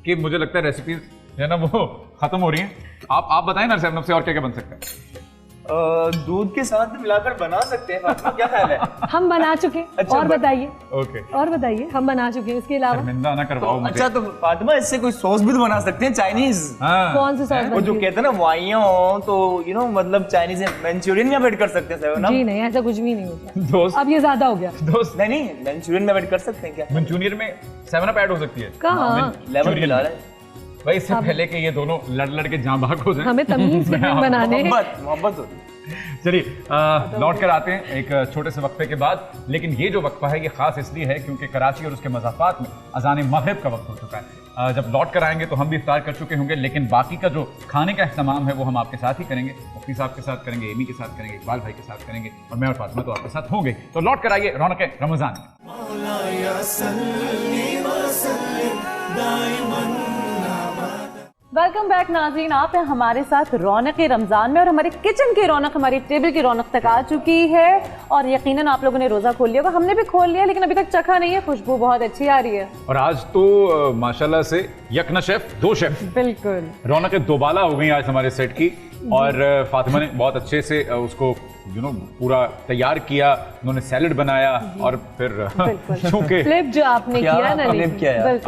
की मुझे लगता है रेसिपीज है ना वो खत्म हो रही हैं। आप बताएं ना 7 अप से और क्या क्या बन सकता है? दूध के साथ मिलाकर बना सकते हैं, फातिमा, क्या ख्याल है? हम बना चुके हैं। अच्छा, और बताइए, ओके, और बताइए, हम बना चुके हैं। इसके अलावा शर्मिंदा ना करवाओ मुझे। अच्छा, तो फातिमा इससे कोई सॉस भी तो बना सकते हैं, चाइनीज। हाँ, कौन सी सॉस वो जो बनती है? कहते हैं ना वाइयों, तो मतलब चाइनीज मंचूरियन में ऐड कर सकते हैं 7 जी नहीं, ऐसा कुछ भी नहीं होता। दोस्त अब ये ज्यादा हो गया। दोस्त नहीं नहीं, मंचूरियन में ऐड कर सकते हैं क्या? मंचूरियन में 7 अप ऐड हो सकती है। कहाँ? लेमन मिला रहे हैं। भाई इससे पहले कि ये दोनों लड़ के जाँ भाग हो जाए, हमें तमीज से ड्रिंक बनाने हैं। मोहब्बत होती है। चलिए लौट कर आते हैं एक छोटे से वक्फे के बाद। लेकिन ये जो वक्फा है ये खास इसलिए है क्योंकि कराची और उसके मज़ाफ़ात में अज़ान मग़रिब का वक्त हो चुका है। जब लौट कर आएंगे तो हम भी इफ्तार कर चुके होंगे, लेकिन बाकी का जो खाने का इख्तिमाम है वो हम आपके साथ ही करेंगे। मुफ्ती साहब के साथ करेंगे, एमी के साथ करेंगे, इकबाल भाई के साथ करेंगे, और मैं और फातिमा तो आपके साथ होंगे। तो लौट कर आइए रौनक रमज़ान में। मौलाया सल्ली व सल्लिम दाइमन वेलकम बैक नाज़रीन, आप हैं हमारे साथ रौनक रमज़ान में और हमारे किचन की रौनक, हमारी टेबल की रौनक तक आ चुकी है। और यकीनन आप लोगों ने रोज़ा खोल लिया होगा, हमने भी खोल लिया, लेकिन अभी तक चखा नहीं है। खुशबू बहुत अच्छी आ रही है और आज तो माशाल्लाह से यक न शेफ 2 शेफ, बिल्कुल। रौनक दोबाला हो गई आज हमारे सेट की। और फातिमा ने बहुत अच्छे से उसको पूरा तैयार किया, उन्होंने सैलेड बनाया और फिर चूंकि फ्लिप जो आपने किया ना,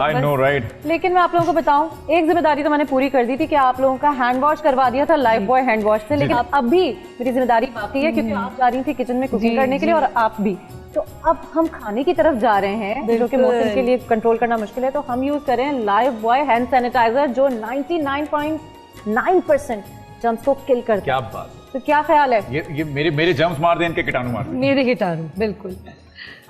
आई नो राइट। लेकिन मैं आप लोगों को बताऊं, एक जिम्मेदारी तो मैंने पूरी कर दी थी कि आप लोगों का हैंड वॉश करवा दिया था लाइफ बॉय हैंड वॉश से, लेकिन अब भी मेरी जिम्मेदारी बाकी है क्योंकि आप जा रही थी किचन में कुकिंग करने के लिए और आप भी। तो अब हम खाने की तरफ जा रहे हैं जो कि मौसम के लिए कंट्रोल करना मुश्किल है, तो हम यूज कर रहे हैं लाइफ बॉय हैंड सैनिटाइजर जो 99.9% जर्म्स को किल करता है। क्या बात, तो क्या ख्याल है? ये मेरे जर्म्स मार दें, इनके कीटाणु मार दें। मेरे कीटाणु बिल्कुल।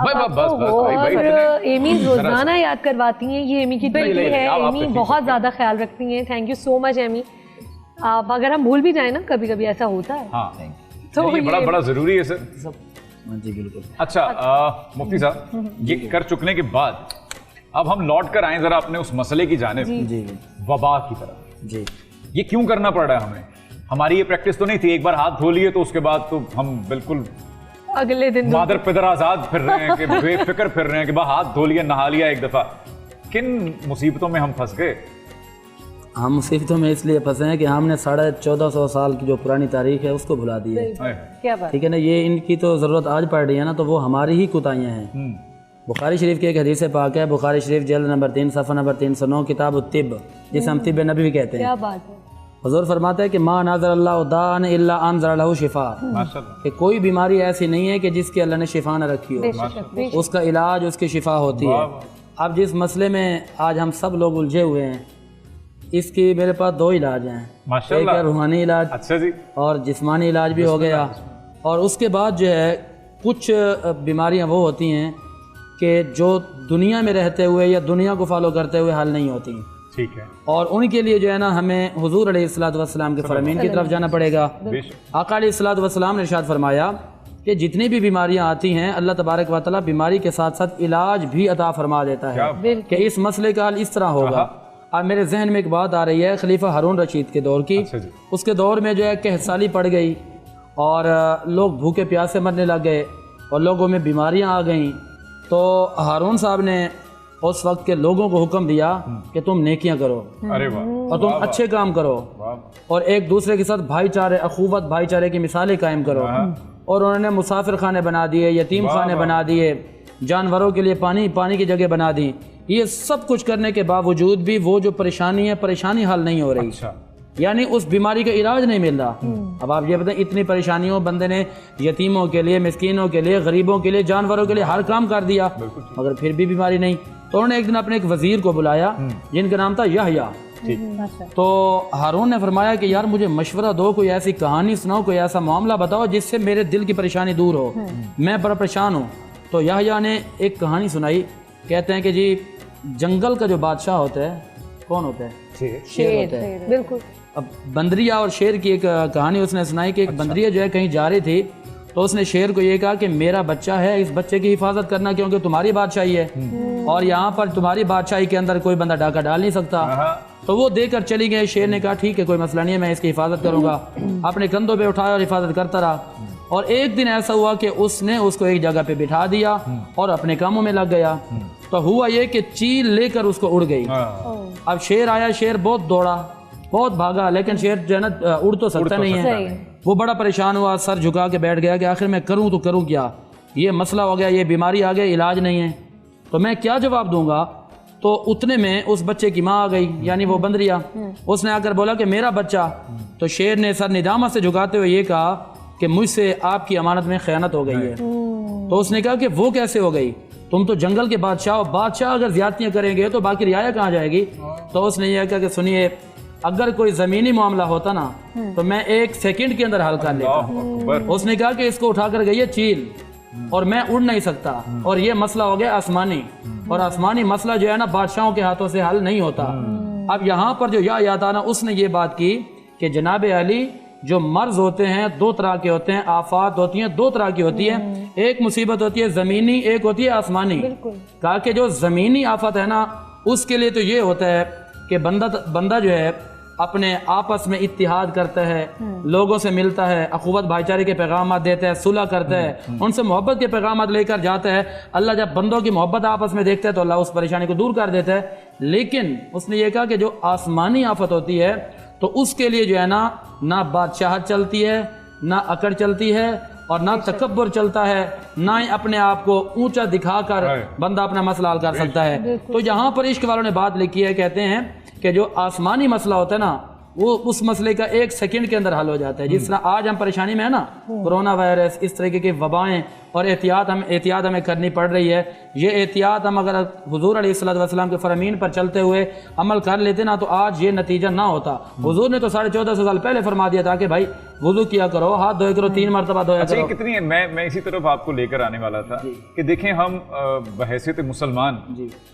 बस एमी रोजाना याद करवाती हैं, ये एमी की बेटी है, एमी बहुत ज्यादा ख्याल रखती हैं। Thank you so much Amy. आप अगर हम भूल भी जाए ना, कभी कभी ऐसा होता है। हाँ, तो ये बड़ा जरूरी है सर। जी बिल्कुल। अच्छा मुफ्ती साहब, ये कर चुकने के बाद अब हम लौट कर आए जरा अपने उस मसले की जानिब, वबा की तरफ। जी, ये क्यों करना पड़ रहा है हमें? हमारी ये प्रैक्टिस तो नहीं थी, एक बार हाथ धो लिए तो उसके बाद तो हम बिल्कुल अगले दिन मादर पिदर आजाद फिर रहे हैं कि बेफिक्र फिर रहे हैं कि बस हाथ धो लिया, नहा लिया एक दफा। किन मुसीबतों में हम फंस गए? हम मुसीबतों में इसलिए फंसे हैं कि हमने 1450 साल की जो पुरानी तारीख है उसको भुला दी है। क्या बात, ठीक है ना, ये इनकी तो ज़रूरत आज पड़ रही है ना, तो वो हमारी ही कुताइयाँ हैं। बुखारी शरीफ की एक हदीस पाक है, बुखारी शरीफ जल्द नंबर 3 सफ़ा नंबर 309, किताब तिब, जिसे हम तिब नबी भी कहते हैं। क्या बात है। हुज़ूर फरमाता है कि मा नाज़र अल्लाह दान इल्ला अंज़र लहू शिफा, कि कोई बीमारी ऐसी नहीं है कि जिसकी अल्लाह ने शिफा न रखी हो, उसका इलाज उसकी शिफा होती है। अब जिस मसले में आज हम सब लोग उलझे हुए हैं, इसकी मेरे पास 2 इलाज हैं। एक है रूहानी इलाज, अच्छा जी, और जिस्मानी इलाज भी हो गया। और उसके बाद जो है कुछ बीमारियां वो होती हैं कि जो दुनिया में रहते हुए या दुनिया को फॉलो करते हुए हल नहीं होती। ठीक है। और उनके लिए जो है ना, हमें हुजूर अलैहिस्सलाम के फरमीन की तरफ जाना पड़ेगा। आका अलैहिस्सलाम ने इरशाद फरमाया कि जितनी भी बीमारियां आती हैं, अल्लाह तबारक व तआला बीमारी के साथ साथ इलाज भी अता फरमा देता है कि इस मसले का हल इस तरह होगा। और मेरे जहन में एक बात आ रही है खलीफा हारून रशीद के दौर की। उसके दौर में जो है कहसाली पड़ गई और लोग भूखे प्यासे मरने लग गए और लोगों में बीमारियां आ गईं। तो हारून साहब ने उस वक्त के लोगों को हुक्म दिया कि तुम नेकियां करो, अरे वाह, और तुम अच्छे काम करो, और एक दूसरे के साथ भाईचारे, अखुवत भाईचारे की मिसालें कायम करो। और उन्होंने मुसाफिर खाने बना दिए, यतीम खाने बना दिए, जानवरों के लिए पानी की जगह बना दी। ये सब कुछ करने के बावजूद भी वो जो परेशानी है, परेशानी हल नहीं हो रही। अच्छा। यानी उस बीमारी का इलाज नहीं मिल रहा। अब आप ये बताएं, इतनी परेशानियों बंदे ने यतीमों के लिए, मिस्कीनों के लिए, गरीबों के लिए, जानवरों के लिए हर काम कर दिया, मगर फिर भी बीमारी नहीं। तो उन्होंने एक दिन अपने एक वजीर को बुलाया जिनका नाम था यहया। तो हारून ने फरमाया कि यार मुझे मशवरा दो, कोई ऐसी कहानी सुनाओ, कोई ऐसा मामला बताओ जिससे मेरे दिल की परेशानी दूर हो, मैं बड़ा परेशान हूँ। तो यहया ने एक कहानी सुनाई। कहते हैं कि जी जंगल का जो बादशाह होता है, कौन होता है? शेर होता है। बिल्कुल। अब बंदरिया और शेर की एक कहानी उसने सुनाई कि एक बंदरिया जो है कहीं जा रही थी, तो उसने शेर को ये कहा कि मेरा बच्चा है, इस बच्चे की हिफाजत करना क्योंकि तुम्हारी बादशाही है और यहाँ पर तुम्हारी बादशाही के अंदर कोई बंदा डाका डाल नहीं सकता। तो वो देकर चली गई। शेर ने कहा ठीक है, कोई मसला नहीं है, मैं इसकी हिफाजत करूँगा। अपने कंधों पे उठाया और हिफाजत करता रहा। और एक दिन ऐसा हुआ कि उसने उसको एक जगह पे बिठा दिया और अपने कामों में लग गया। तो हुआ ये कि चील लेकर उसको उड़ गई। अब शेर आया, शेर बहुत दौड़ा, बहुत भागा, लेकिन शेर जो है ना उड़ तो सकता नहीं है। वो बड़ा परेशान हुआ, सर झुका के बैठ गया कि आखिर मैं करूं तो करूं क्या, ये मसला हो गया, ये बीमारी आ गई, इलाज नहीं है, तो मैं क्या जवाब दूंगा। तो उतने में उस बच्चे की माँ आ गई, यानी वो बंदरिया। उसने आकर बोला कि मेरा बच्चा। तो शेर ने सर निदामत से झुकाते हुए ये कहा कि मुझसे आपकी अमानत में खयानत हो गई है। तो उसने कहा कि वो कैसे हो गई, तुम तो जंगल के बादशाह हो, बादशाह अगर ज्यादतियां करेंगे तो बाकी रियाया कहाँ जाएगी। तो उसने यह कहा कि सुनिए, अगर कोई जमीनी मामला होता ना तो मैं 1 सेकंड के अंदर हल कर लेता। उसने कहा कि इसको उठाकर गई है चील और मैं उड़ नहीं सकता, और ये मसला हो गया आसमानी, और आसमानी मसला जो है ना बादशाहों के हाथों से हल नहीं होता। अब यहाँ पर जो याद आना, उसने ये बात की कि जनाब अली, जो मर्ज होते हैं 2 तरह के होते हैं, आफात होती हैं 2 तरह की होती है। एक मुसीबत होती है ज़मीनी, एक होती है आसमानी। कहा कि जो ज़मीनी आफत है ना, उसके लिए तो ये होता है कि बंदा जो है अपने आपस में इत्तिहाद करता है, लोगों से मिलता है, अखुवत भाईचारे के पैगाम देता है, सुलह करता है, उनसे मोहब्बत के पैगाम लेकर जाता है। अल्लाह जब बंदों की मोहब्बत आपस में देखता है तो अल्लाह उस परेशानी को दूर कर देता है। लेकिन उसने ये कहा कि जो आसमानी आफत होती है तो उसके लिए जो है ना बादशाहत चलती है, ना अकड़ चलती है, और ना तकब्बुर चलता है, ना ही अपने आप को ऊंचा दिखाकर बंदा अपना मसला हल कर सकता है। तो यहाँ पर इश्क वालों ने बात लिखी है, कहते हैं कि जो आसमानी मसला होता है ना, वो उस मसले का 1 सेकंड के अंदर हल हो जाता है। जिस तरह आज हम परेशानी में है ना, कोरोना वायरस, इस तरीके की वबाएं, और एहतियात हमें करनी पड़ रही है। ये एहतियात हम अगर हुजूर अलैहिस्सलातु वस्सलाम के फरमीन पर चलते हुए अमल कर लेते ना, तो आज ये नतीजा ना होता। हुजूर ने तो 1450 साल पहले फरमा दिया था कि भाई वुजू किया करो, हाथ धोया करो, 3 मरतबा धोया करो। कितनी है, मैं इसी तरफ आपको लेकर आने वाला था कि देखें, हम बहैसियत मुसलमान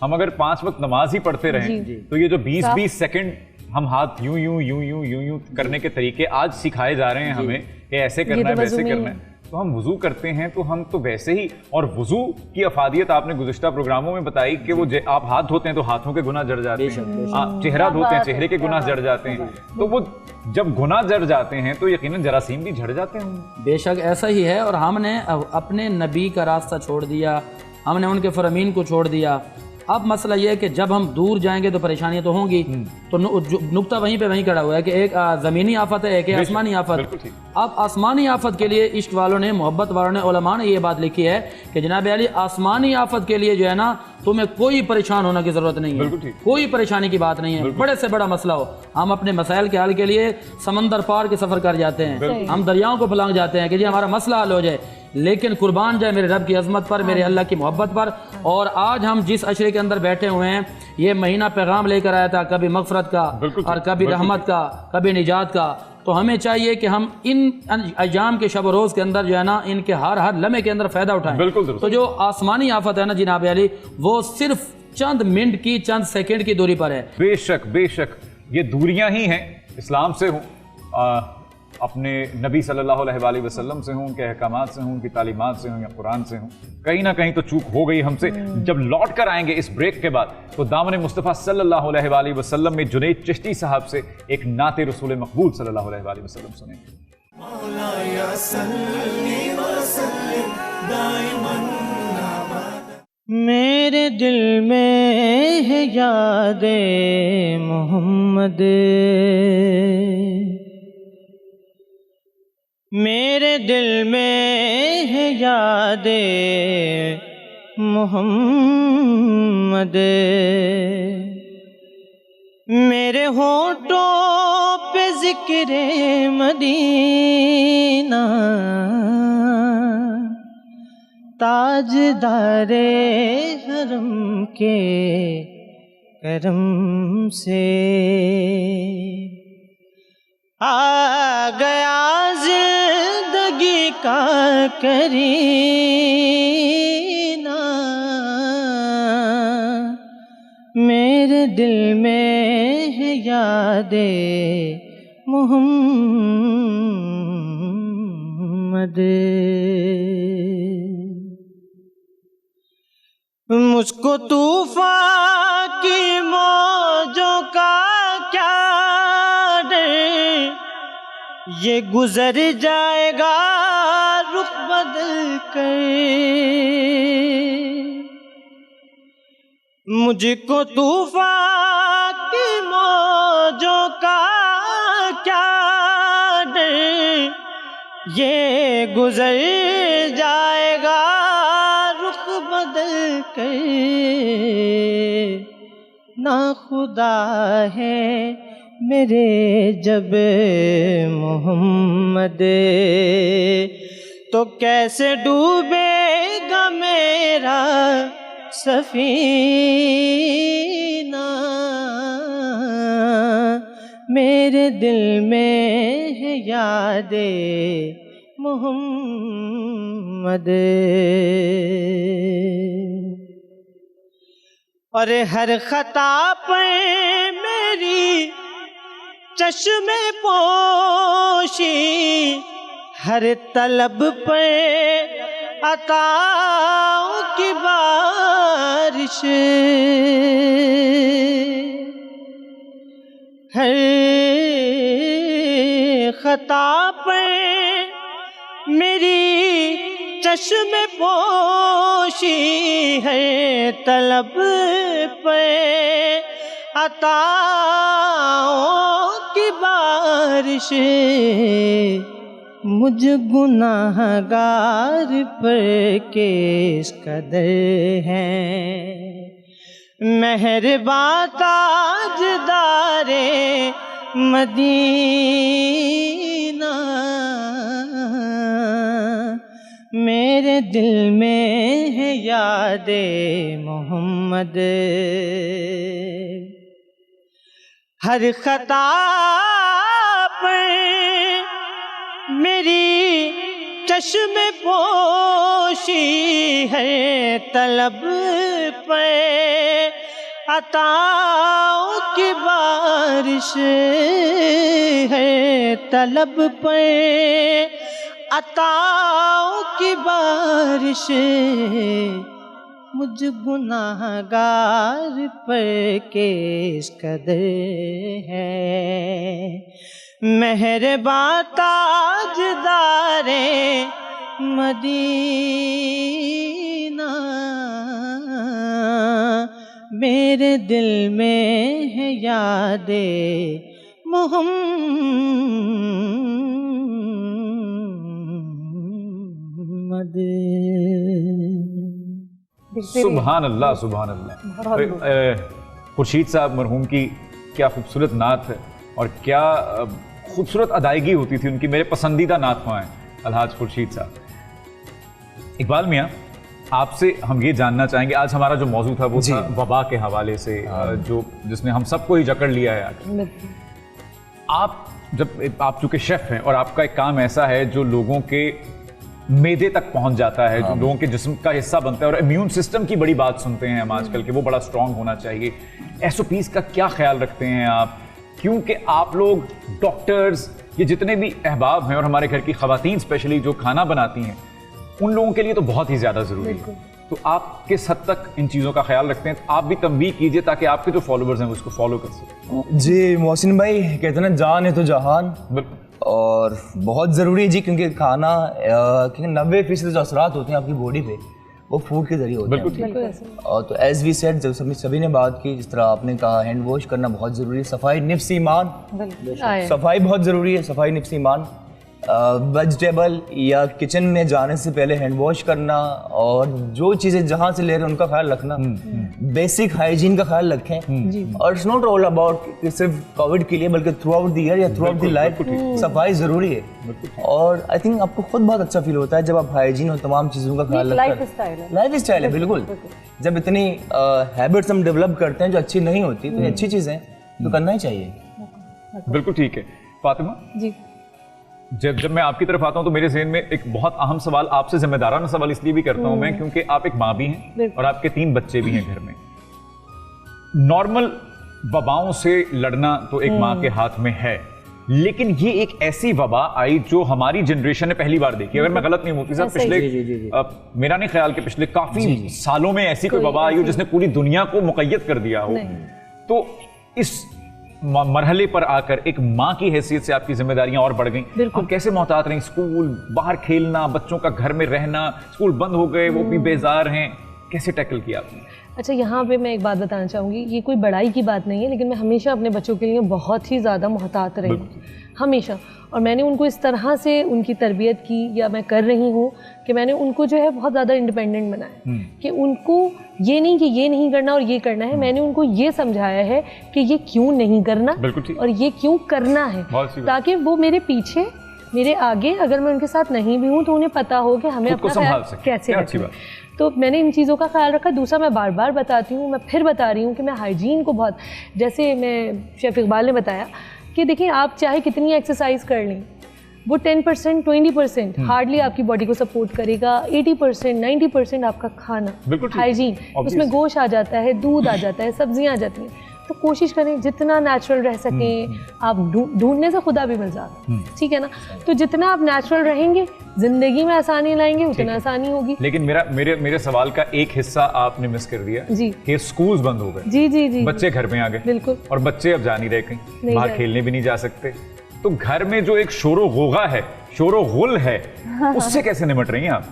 हम अगर 5 वक्त नमाज ही पढ़ते रहें, तो ये जो 20-20 सेकंड हम हाथ यूं करने के तरीके आज सिखाए जा रहे हैं हमें कि ऐसे करना है, वैसे करना है। तो हम वुजू करते हैं तो हम तो वैसे ही, और वुजू की अफादियत आपने गुज़िश्ता प्रोग्रामों में बताई कि वो आप हाथ धोते हैं तो हाथों के गुनाह जड़ जाते हैं, आप चेहरा धोते हैं चेहरे के गुनाह जड़ जाते हैं। तो वो जब गुनाह जड़ जाते हैं तो यकीनन जरासीम भी झड़ जाते हैं। बेशक ऐसा ही है, और हमने अपने नबी का रास्ता छोड़ दिया, हमने उनके फरमीन को छोड़ दिया। अब मसला यह है कि जब हम दूर जाएंगे तो परेशानियां तो होंगी। तो नुक्ता वहीं पे वहीं खड़ा हुआ है कि एक ज़मीनी आफत है, एक आसमानी आफत। अब आसमानी आफत के लिए इश्क वालों ने, मोहब्बत वालों ने, उलमा ने ये बात लिखी है कि जनाब अली, आसमानी आफत के लिए जो है ना, तुम्हें कोई परेशान होने की ज़रूरत नहीं है, कोई परेशानी की बात नहीं है। बड़े से बड़ा मसला हो, हम अपने मसाइल के हल के लिए समंदर पार के सफ़र कर जाते हैं, हम दरियाओं को फलांग जाते हैं कि जी हमारा मसला हल हो जाए। लेकिन कुर्बान जाए मेरे रब की अजमत पर, मेरे अल्लाह की मोहब्बत पर। और आज हम जिस अशरे के अंदर बैठे हुए हैं, ये महीना पैगाम लेकर आया था, कभी मगफरत का और कभी रहमत का, कभी निजात का। तो हमें चाहिए कि हम इन अयाम के शब रोज़ के अंदर जो है ना, इनके हर लम्हे के अंदर फ़ायदा उठाएं। तो जो आसमानी आफत है ना जनाब अली, वो सिर्फ चंद मिनट की, चंद सेकंड की दूरी पर है। बेशक बेशक ये दूरियां ही हैं। इस्लाम से हूँ, अपने नबी सल्लल्लाहु अलैहि वसल्लम से हूँ, उनके अहकामात से हूँ, उनकी तालीमात से हूँ, या कुरान से हूँ। कहीं ना कहीं तो चूक हो गई हमसे। जब लौट कर आएंगे इस ब्रेक के बाद, तो दामन मुस्तफ़ा सल्लल्लाहु अलैहि वसल्लम में जुनैद चिश्ती साहब से एक नाते रसूल मकबूल सल्लल्लाहु अलैहि वसल्लम सुनेंगे। मेरे दिल में है याद मोहम्मद, मेरे दिल में है याद मोहम्मद, मेरे होठों पे जिक्र मदीना, ताजदारे हरम के करम से आ गया जिंदगी का करीना। मेरे दिल में है याद मोहम्मद, मुझको तूफान की मौजों का क्या डर, ये गुजर जाएगा रुख बदल कर। मुझको तूफान की मौजों का क्या डर, ये गुजर जाएगा रुख बदल कर। ना खुदा है मेरे जब मोहम्मद, तो कैसे डूबेगा मेरा सफीना। मेरे दिल में है याद मोहम्मद, और हर खता पर मेरी चश्मे पोशी, हर तलब पर अताओं की बारिश, हर खता पर मेरी चश्मे पोशी, है तलब पे अताओं की बारिश। बारिश मुझ गुनाहगार पर किस कदर है। मेहरबान ताजदारे मदीना मेरे दिल में है यादे मोहम्मद। हर खता पर मेरी चश्मे पोशी है, तलब पे अताओं की बारिश है, तलब पे अताओं की बारिश मुझ गुनाहगार पर किस कदर है। मेहरबान ताजदारे मदीना मेरे दिल में है यादे मोहम्मद। सुभान अल्लाह, सुभान अल्लाह। खुर्शीद साहब मरहूम की क्या खूबसूरत नात है और क्या खूबसूरत अदायगी होती थी उनकी। मेरे पसंदीदा नात ख्वां हैं अलहाज खुर्शीद साहब। इकबाल मियाँ, आपसे हम ये जानना चाहेंगे, आज हमारा जो मौजू था वो था वबा के हवाले से, जो जिसने हम सबको ही जकड़ लिया है आज। आप आप चूँकि शेफ़ हैं और आपका एक काम ऐसा है जो लोगों के मैदे तक पहुंच जाता है, जो लोगों के जिस्म का हिस्सा बनता है, और इम्यून सिस्टम की बड़ी बात सुनते हैं हम आजकल के, वो बड़ा स्ट्रांग होना चाहिए। SOPs का क्या ख्याल रखते हैं आप? क्योंकि आप लोग डॉक्टर्स, ये जितने भी अहबाब हैं और हमारे घर की ख़वातीन स्पेशली जो खाना बनाती हैं, उन लोगों के लिए तो बहुत ही ज़्यादा ज़रूरी है। तो आप किस हद तक इन चीज़ों का ख्याल रखते हैं? आप भी तंबीह कीजिए ताकि आपके जो फॉलोवर्स हैं वो उसको फॉलो कर सकें। जी मोहसिन भाई, कहते हैं ना जान है तो जहान, और बहुत ज़रूरी है जी, क्योंकि खाना क्योंकि 90% जो असरात होते हैं आपकी बॉडी पे वो फूड के जरिए होते हैं। और तो एज वी सेड, जब सभी ने बात की, जिस तरह आपने कहा, हैंड वॉश करना बहुत ज़रूरी है। सफाई निफ्स ईमान, सफाई बहुत ज़रूरी है। सफाई निफ्स ईमान, वेजिटेबल या किचन में जाने से पहले हैंड वॉश करना, और जो चीज़ें जहाँ से ले रहे हैं उनका ख्याल रखना, बेसिक हाइजीन का ख्याल रखें। और इट्स नॉट ऑल अबाउट सिर्फ कोविड के लिए, बल्कि थ्रू आउट द ईयर या थ्रू आउट द लाइफ सफाई ज़रूरी है। और आई थिंक आपको खुद बहुत अच्छा फील होता है जब आप हाइजीन और तमाम चीज़ों का ख्याल रखते हैं। लाइफ स्टाइल है बिल्कुल। जब इतनी हैबिट्स हम डेवलप करते हैं जो अच्छी नहीं होती, तो अच्छी चीज़ें तो करना ही चाहिए। बिल्कुल ठीक है। फातिमा जी, जब मैं आपकी तरफ आता हूं तो मेरे ज़हन में एक बहुत अहम सवाल, आपसे जिम्मेदाराना सवाल इसलिए भी करता हूं मैं, क्योंकि आप एक माँ भी हैं और आपके 3 बच्चे भी हैं घर में। नॉर्मल वबाओं से लड़ना तो एक माँ के हाथ में है, लेकिन ये एक ऐसी वबा आई जो हमारी जनरेशन ने पहली बार देखी। अगर मैं गलत नहीं हूँ साहब, पिछले मेरा नहीं ख्याल कि पिछले काफी सालों में ऐसी कोई वबा आई हो जिसने पूरी दुनिया को मुक़य्यद कर दिया हो। तो इस मरहले पर आकर एक माँ की हैसियत से आपकी जिम्मेदारियां और बढ़ गई। हम कैसे मोहतात रहे? स्कूल, बाहर खेलना, बच्चों का घर में रहना, स्कूल बंद हो गए, वो भी बेजार हैं, कैसे टैकल किया आपने? अच्छा, यहाँ पे मैं एक बात बताना चाहूँगी, ये कोई बड़ाई की बात नहीं है, लेकिन मैं हमेशा अपने बच्चों के लिए बहुत ही ज़्यादा मोहतात रही हूँ, हमेशा। और मैंने उनको इस तरह से उनकी तरबियत की, या मैं कर रही हूँ कि मैंने उनको जो है बहुत ज़्यादा इंडिपेंडेंट बनाया, कि उनको ये नहीं कि ये नहीं करना और ये करना है। मैंने उनको ये समझाया है कि ये क्यों नहीं करना और ये क्यों करना है, ताकि वो मेरे पीछे, मेरे आगे, अगर मैं उनके साथ नहीं भी हूँ तो उन्हें पता हो कि हमें अपना ख्याल कैसे रखना। तो मैंने इन चीज़ों का ख्याल रखा। दूसरा, मैं बार बार बताती हूँ, मैं फिर बता रही हूँ कि मैं हाइजीन को बहुत, जैसे मैं शेफ़ इकबाल ने बताया कि देखिए, आप चाहे कितनी एक्सरसाइज कर लें, वो 10%, 20% हार्डली आपकी बॉडी को सपोर्ट करेगा। 80%, 90% आपका खाना, हाइजीन, उसमें गोश्त आ जाता है, दूध आ जाता है, सब्जियां आ जाती हैं। तो कोशिश करें जितना नेचुरल रह सकें। आप ढूंढने से खुदा भी मिल जाता, ठीक है ना? तो जितना आप नेचुरल रहेंगे, जिंदगी में आसानी लाएंगे, उतना आसानी होगी। लेकिन मेरे सवाल का एक हिस्सा आपने मिस कर दिया जी, कि स्कूल्स बंद हो गए। जी जी जी, बच्चे घर में आ गए। बिल्कुल। और बच्चे अब जा नहीं रहे कहीं, बाहर खेलने भी नहीं जा सकते। तो घर में जो एक शोरो गोगा है, शोरो गुल है, उससे कैसे निपट रही हैं आप?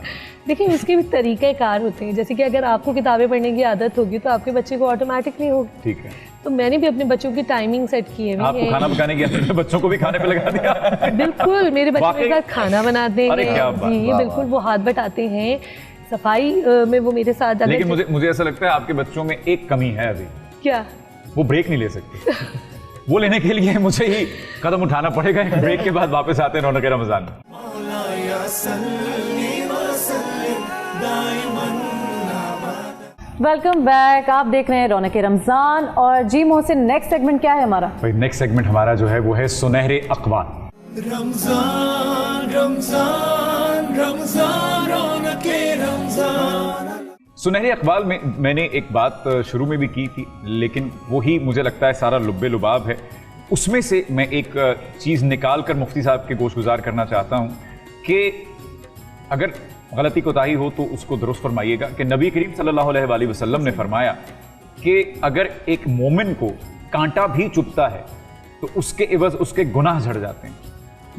देखिए, उसके भी तरीक़े कार होते हैं। जैसे कि अगर आपको किताबें पढ़ने की आदत होगी तो आपके बच्चे को ऑटोमेटिकली होगी, ठीक है। तो मैंने भी अपने बच्चों की टाइमिंग सेट की है। आपको खाना पकाने की अपने बच्चों को भी खाने पे लगा दिया? बिल्कुल, मेरे बच्चे मेरे साथ खाना बनाते हैं जी, बिल्कुल वो हाथ बटाते हैं, सफाई में वो मेरे साथ। लेकिन मुझे ऐसा लगता है आपके बच्चों में एक कमी है अभी। क्या? वो ब्रेक नहीं ले सकते। वो लेने के लिए मुझे ही कदम उठाना पड़ेगा। एक ब्रेक के बाद वापस आते हैं रौनक रमजान में। वेलकम बैक, आप देख रहे हैं रौनक रमजान। और जी मोहसिन, नेक्स्ट सेगमेंट क्या है हमारा? भाई नेक्स्ट सेगमेंट हमारा जो है वो है सुनहरे अखबार। रमजान रमजान रमजान रौनक रमजान। सुनहरे अखबार में मैंने एक बात शुरू में भी की थी, लेकिन वही मुझे लगता है सारा लुब्बे लुबाब है। उसमें से मैं एक चीज़ निकाल कर मुफ्ती साहब के गोशगुजार करना चाहता हूँ कि अगर गलती कोताही हो तो उसको दुरुस्त फरमाइएगा कि नबी करीम सल्लल्लाहु अलैहि वसल्लम ने फरमाया कि अगर एक मोमिन को कांटा भी चुभता है तो उसके एवज उसके गुनाह झड़ जाते हैं,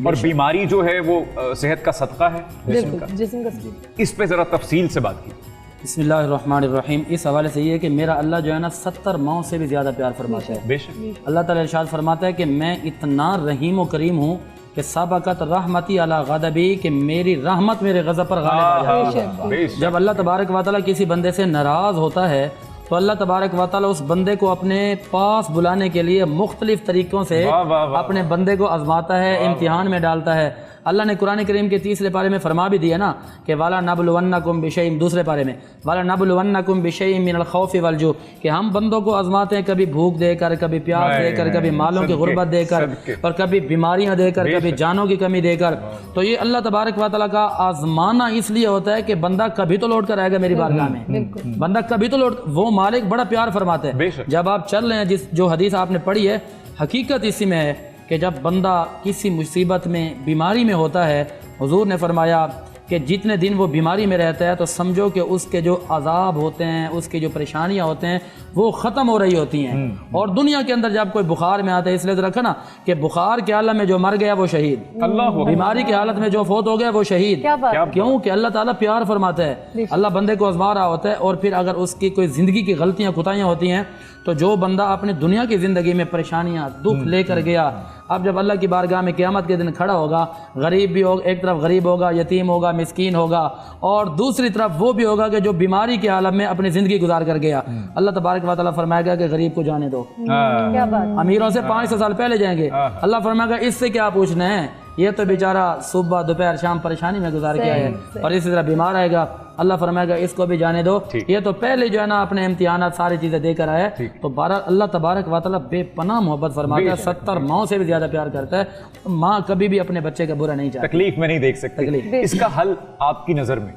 और बीमारी जो है वो सेहत का सदका है, जिस्म का। इस पे ज़रा तफसील से बात की। बिस्मिल्लाहिर्रहमानिर्रहीम। इस हवाले से ये है कि मेरा अल्लाह जो है ना 70 माओं से भी ज़्यादा प्यार फरमाता है। बेशक अल्लाह ताला इरशाद फरमाता है कि मैं इतना रहीम व करीम हूँ कि सबकत रहमती अला गज़बी, कि मेरी रहमत मेरे गज़ब पर गालिब आ जाती है। जब अल्लाह तबारक व तआला किसी बंदे से नाराज़ होता है तो अल्लाह तबारक व तआला उस बंदे को अपने पास बुलाने के लिए मुख्तलिफ तरीक़ों से अपने बंदे को आजमाता है, इम्तिहान में डालता है। अल्लाह ने कुरान करीम के 3 पारे में फरमा भी दिया ना कि वाला नबलुवन्नकुम बिशैइन, दूसरे पारे में वाला नबलुवन्नकुम बिशैइन मिनल खौफि वल जू, कि हम बंदों को आजमाते हैं कभी भूख देकर, कभी प्यास देकर, कभी मालों की गुर्बत देकर, और कभी बीमारियां देकर, कभी जानों की कमी देकर। तो ये अल्लाह तबारक व तआला का आजमाना इसलिए होता है कि बंदा कभी तो लौट कर आएगा मेरी बारगाह में, बंदा कभी तो लौट। वो मालिक बड़ा प्यार फरमाते हैं। जब आप चल रहे हैं, जो हदीस आपने पढ़ी है, हकीकत इसी में है कि जब बंदा किसी मुसीबत में, बीमारी में होता है, हुजूर ने फरमाया कि जितने दिन वो बीमारी में रहता है तो समझो कि उसके जो अजाब होते हैं, उसकी जो परेशानियां होते हैं वो ख़त्म हो रही होती हैं। और दुनिया के अंदर जब कोई बुखार में आता है, इसलिए तो रखा ना कि बुखार के आलम में जो मर गया वो शहीद, बीमारी की हालत में जो फौत हो गया वो शहीद। क्यों कि अल्लाह ताला प्यार फरमाता है, अल्लाह बंदे को आजमा रहा होता है। और फिर अगर उसकी कोई ज़िंदगी की गलतियाँ कोताहियाँ होती हैं तो जो बंदा अपनी दुनिया की ज़िंदगी में परेशानियाँ दुख लेकर गया, अब जब अल्लाह की बारगाह में क़यामत के दिन खड़ा होगा, गरीब भी होगा, एक तरफ गरीब होगा, यतीम होगा, मिस्कीन होगा, और दूसरी तरफ वो भी होगा कि जो बीमारी के आलम में अपनी ज़िंदगी गुजार कर गया। अल्लाह तबारक व तआला फरमाएगा कि गरीब को जाने दो, क्या बात, अमीरों से 500 साल पहले जाएंगे। अल्लाह फरमाएगा इससे क्या पूछना है, ये तो बेचारा सुबह दोपहर शाम परेशानी में गुजार किया है, और इसी तरह बीमार आएगा, अल्लाह फरमाएगा इसको भी जाने दो, ये तो पहले जो है ना अपने इम्तिहान सारी चीज़ें देकर आया है। तो अल्लाह तबारक व तआला बेपनाह मोहब्बत फरमाता है, 70 माओं से भी ज़्यादा प्यार करता है। माँ कभी भी अपने बच्चे का बुरा नहीं चाहती, तकलीफ में नहीं देख सकती। इसका हल आपकी नज़र में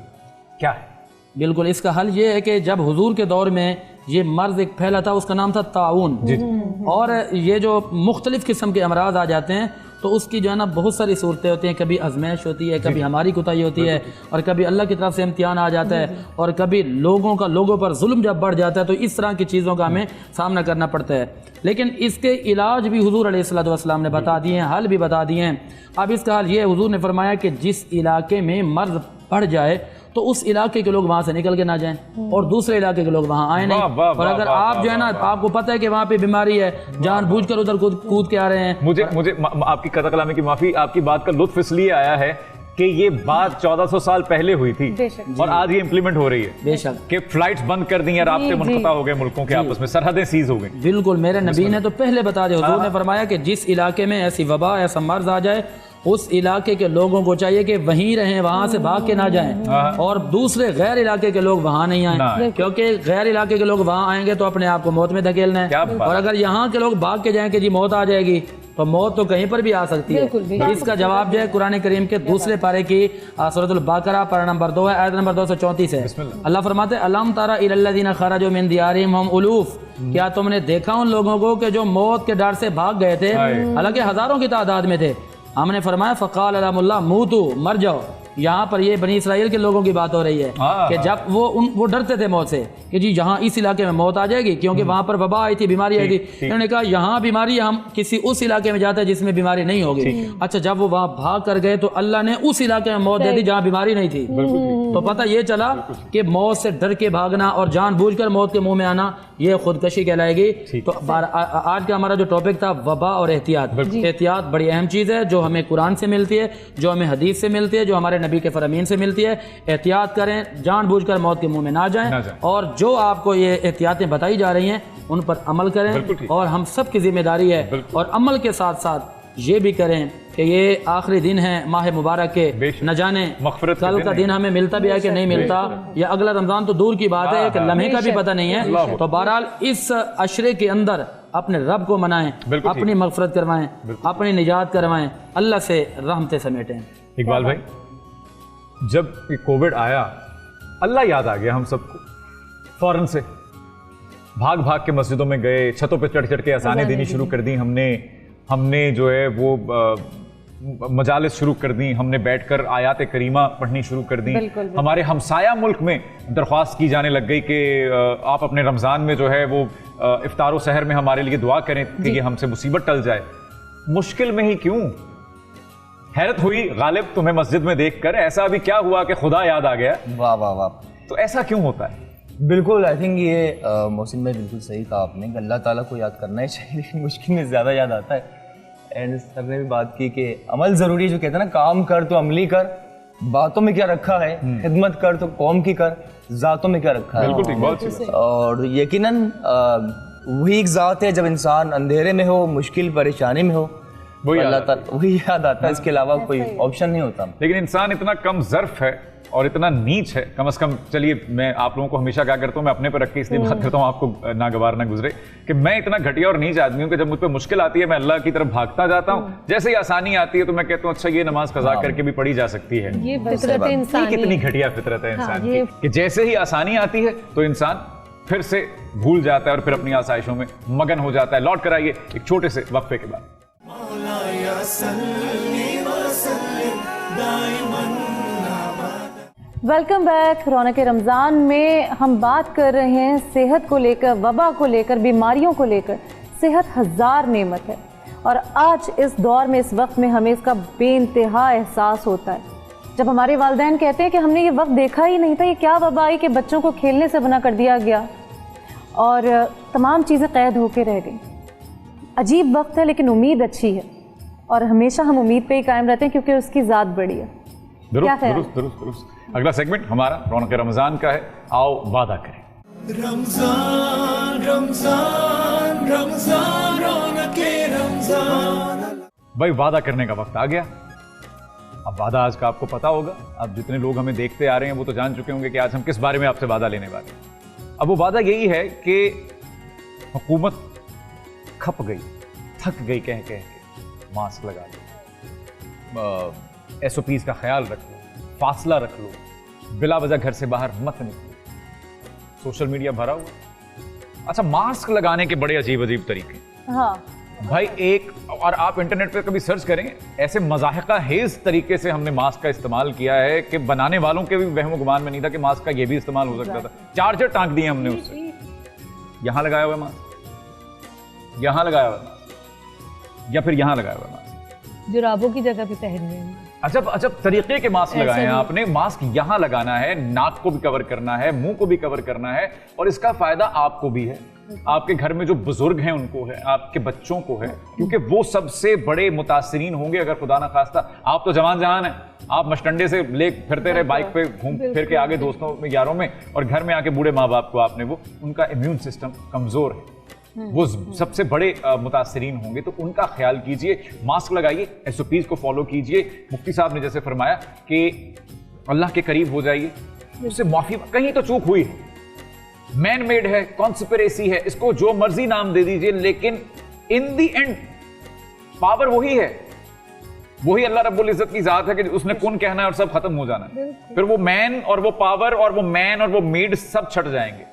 क्या है? बिल्कुल, इसका हल ये है कि जब हुजूर के दौर में ये मर्ज एक फैला था, उसका नाम था ताउन, और ये जो मुख्तलिफ किस्म के अमराज आ जाते हैं तो उसकी जो है ना बहुत सारी सूरतें होती हैं। कभी आजमाइश होती है, कभी हमारी कोताही होती है, और कभी अल्लाह की तरफ से इम्तिहान आ जाता है, और कभी लोगों पर जुल्म जब बढ़ जाता है तो इस तरह की चीज़ों का हमें सामना करना पड़ता है। लेकिन इसके इलाज भी हुजूर अलैहिस्सलातु वस्सलाम ने बता दिए हैं, हल भी बता दिए हैं। अब इसका हल ये है, हुजूर ने फरमाया कि जिस इलाके में मर्ज बढ़ जाए तो उस इलाके के लोग वहाँ से निकल के ना जाएं, और दूसरे इलाके के लोग वहाँ आए नहीं। और अगर आप जो है ना, आपको पता है कि वहाँ पे बीमारी है, जानबूझकर उधर कूद के आ रहे हैं। मुझे आपकी कथा कलामी की माफ़ी, आपकी बात का लुत्फ इसलिए आया है कि ये बात 1400 साल पहले हुई थी और आज ये इम्प्लीमेंट हो रही है। बेशक कि फ्लाइट्स बंद कर दी हैं, रास्ते मुनक़ता हो गए मुल्कों के आपस में, सरहदें सीज हो गई। बिल्कुल, मेरे नबी ने तो पहले बता दिया, हुजूर ने फरमाया कि जिस इलाके में ऐसी वबा, ऐसा मर्ज आ जाए, उस इलाके के लोगों को चाहिए कि वहीं रहें, वहाँ से भाग के ना जाएं, और दूसरे गैर इलाके के लोग वहाँ नहीं आए, क्योंकि गैर इलाके के लोग वहाँ आएंगे तो अपने आप को मौत में धकेलना है। और अगर यहाँ के लोग भाग के जाएं कि जी मौत आ जाएगी, तो मौत तो कहीं पर भी आ सकती है। इसका जवाब जो है कुरान करीम के दूसरे पारे की सूरतुल बकरा पारा नंबर 2 है, आयत नंबर 234 है। अल्लाह फरमाते अलम तरा इलल्लज़ीना खरजू मिन दियारिहिम हम उलूफ, क्या तुमने देखा उन लोगों को कि जो मौत के डर से भाग गए थे, हालांकि हजारों की तादाद में थे। हमने फरमाया फ़क़ाल अलमुल्लाह मूतू, मर जाओ, यहाँ पर ये बनी इसराइल के लोगों की बात हो रही है कि जब वो डरते थे मौत से कि जी यहाँ इस इलाके में मौत आ जाएगी, क्योंकि वहाँ पर वबा आई थी, बीमारी आई थी। इन्होंने कहा यहाँ बीमारी, हम किसी उस इलाके में जाते हैं जिसमें बीमारी नहीं होगी। अच्छा, जब वो वहाँ भाग कर गए तो अल्लाह ने उस इलाके में मौत दे दी जहाँ बीमारी नहीं थी। तो पता ये चला कि मौत से डर के भागना और जानबूझकर मौत के मुंह में आना ये खुदकशी कहलाएगी। तो आज का हमारा जो टॉपिक था वबा और एहतियात। एहतियात बड़ी अहम चीज़ है जो हमें कुरान से मिलती है, जो हमें हदीस से मिलती है, जो हमारे नबी के फरमीन से मिलती है। एहतियात करें, जानबूझकर मौत के मुंह में ना जाएं, और जो आपको ये एहतियातें बताई जा रही हैं उन पर अमल करें। और हम सब की जिम्मेदारी है, और अमल के साथ साथ ये भी करें कि ये आखिरी दिन है माह मुबारक के, न जाने कल का दिन हमें मिलता भी है कि नहीं मिलता, या अगला रमज़ान तो दूर की बात है, एक लम्हे का भी पता नहीं है। तो बहरहाल इस अशरे के अंदर अपने रब को मनाएं, अपनी मग़फ़िरत करवाएं, अपनी निजात करवाएं, अल्लाह से रहमतें समेटें। इकबाल भाई, जब ये कोविड आया अल्लाह याद आ गया हम सबको, फौरन से भाग भाग के मस्जिदों में गए, छतों पे चढ़ चढ़ के अज़ानें देनी शुरू कर दी हमने जो है वो मजालिस शुरू कर दी, हमने बैठकर आयात करीमा पढ़नी शुरू कर दी। हमारे हमसाया मुल्क में दरख्वास्त की जाने लग गई कि आप अपने रमज़ान में जो है वो इफ्तार व सहर में हमारे लिए दुआ करें कि ये हमसे मुसीबत टल जाए। मुश्किल में ही क्यों? हैरत हुई गालिब तुम्हें मस्जिद में देखकर, ऐसा अभी क्या हुआ कि खुदा याद आ गया? वाह वाह वाह। तो ऐसा क्यों होता है? बिल्कुल, आई थिंक ये मोहसिन भाई बिल्कुल सही कहा आपने कि अल्लाह ताला को याद करना ही चाहिए, लेकिन मुश्किल में ज़्यादा याद आता है। एंड सर ने भी बात की कि अमल ज़रूरी, जो कहते हैं ना, काम कर तो अमली कर, बातों में क्या रखा है, खिदमत कर तो कौम की कर, ज़ातों में क्या रखा है। बिल्कुल ठीक, बहुत ठीक। और यकीनन वही एक ज़ात है जब इंसान अंधेरे में हो, मुश्किल परेशानी में हो, वही याद आता है, इसके अलावा कोई ऑप्शन नहीं होता। लेकिन इंसान इतना कम ज़र्फ है और इतना नीच है, कम से कम। चलिए, मैं आप लोगों को हमेशा क्या करता हूँ, मैं अपने पर रख के इसलिए बात करता हूँ, आपको नागवार ना गुजरे, कि मैं इतना घटिया और नीच आदमी हूँ कि जब मुझ पर मुश्किल आती है मैं अल्लाह की तरफ भागता जाता हूँ। जैसे ही आसानी आती है तो मैं कहता हूँ अच्छा ये नमाज कज़ा करके भी पढ़ी जा सकती है। ये फितरत इंसान, कितनी घटिया फितरत है इंसान की कि जैसे ही आसानी आती है तो इंसान फिर से भूल जाता है और फिर अपनी आसाइशों में मगन हो जाता है। लौट कर आइए एक छोटे से वक्फे के बाद। Welcome back. रौनक रमज़ान में हम बात कर रहे हैं सेहत को लेकर, वबा को लेकर, बीमारियों को लेकर। सेहत हज़ार नेमत है और आज इस दौर में, इस वक्त में हमें इसका बेइंतहा एहसास होता है। जब हमारे वालिदैन कहते हैं कि हमने ये वक्त देखा ही नहीं था, ये क्या वबा आई कि बच्चों को खेलने से मना कर दिया गया और तमाम चीज़ें कैद होके रह गई। अजीब वक्त है लेकिन उम्मीद अच्छी है और हमेशा हम उम्मीद पे ही कायम रहते हैं क्योंकि उसकी ज़ात बड़ी है। दुरुस्त। अगला सेगमेंट हमारा रौनक रमज़ान का है, आओ वादा करें। रमज़ान रमज़ान रमज़ान रौनक रमज़ान। भाई, वादा करने का वक्त आ गया। अब वादा आज का आपको पता होगा। अब जितने लोग हमें देखते आ रहे हैं वो तो जान चुके होंगे कि आज हम किस बारे में आपसे वादा लेने वाले हैं। अब वो वादा यही है कि हुकूमत खप गई, थक गई कह के मास्क लगा लो, SOPs का ख्याल रख लो, फासला रख लो, बिला वजह घर से बाहर मत निकलो, सोशल मीडिया भरा हुआ। अच्छा, मास्क लगाने के बड़े अजीब अजीब तरीके। हाँ भाई, एक और आप इंटरनेट पे कभी सर्च करें, ऐसे मज़ाहिका हेज तरीके से हमने मास्क का इस्तेमाल किया है कि बनाने वालों के भी वहम गुमान में नहीं था कि मास्क का ये भी इस्तेमाल हो सकता था। चार्जर टांग दिए हमने उससे। यहां लगाया हुआ मास्क, यहां लगाया हुआ मास्क, या फिर यहां लगाया हुआ मास्क, जुराबों की जगह पे पहनने हैं। अजब तरीके के मास्क लगाए हैं आपने। मास्क यहां लगाना है, नाक को भी कवर करना है, मुंह को भी कवर करना है, और इसका फायदा आपको भी है, आपके घर में जो बुजुर्ग हैं उनको है, आपके बच्चों को है, क्योंकि वो सबसे बड़े मुतासिरीन होंगे अगर खुदा ना खास्ता। आप तो जवान जहान हैं, आप मस्टंडे से ले फिरते रहे बाइक पे, घूम फिर के आगे दोस्तों में, यारों में, और घर में आके बूढ़े माँ बाप को आपने वो, उनका इम्यून सिस्टम कमजोर है, वो सबसे बड़े मुतासिरीन होंगे, तो उनका ख्याल कीजिए, मास्क लगाइए, SOPs को फॉलो कीजिए। मुफ्ती साहब ने जैसे फरमाया कि अल्लाह के करीब हो जाइए, उससे माफी, कहीं तो चूक हुई है, मैन मेड है, कॉन्स्पिरेसी है, इसको जो मर्जी नाम दे दीजिए, लेकिन इन दी एंड पावर वही है, वही अल्लाह रब्बुल इज्जत की जात है कि उसने कुन कहना है और सब खत्म हो जाना है। फिर वो मैन और वो पावर और वो मैन और वो मेड सब छट जाएंगे,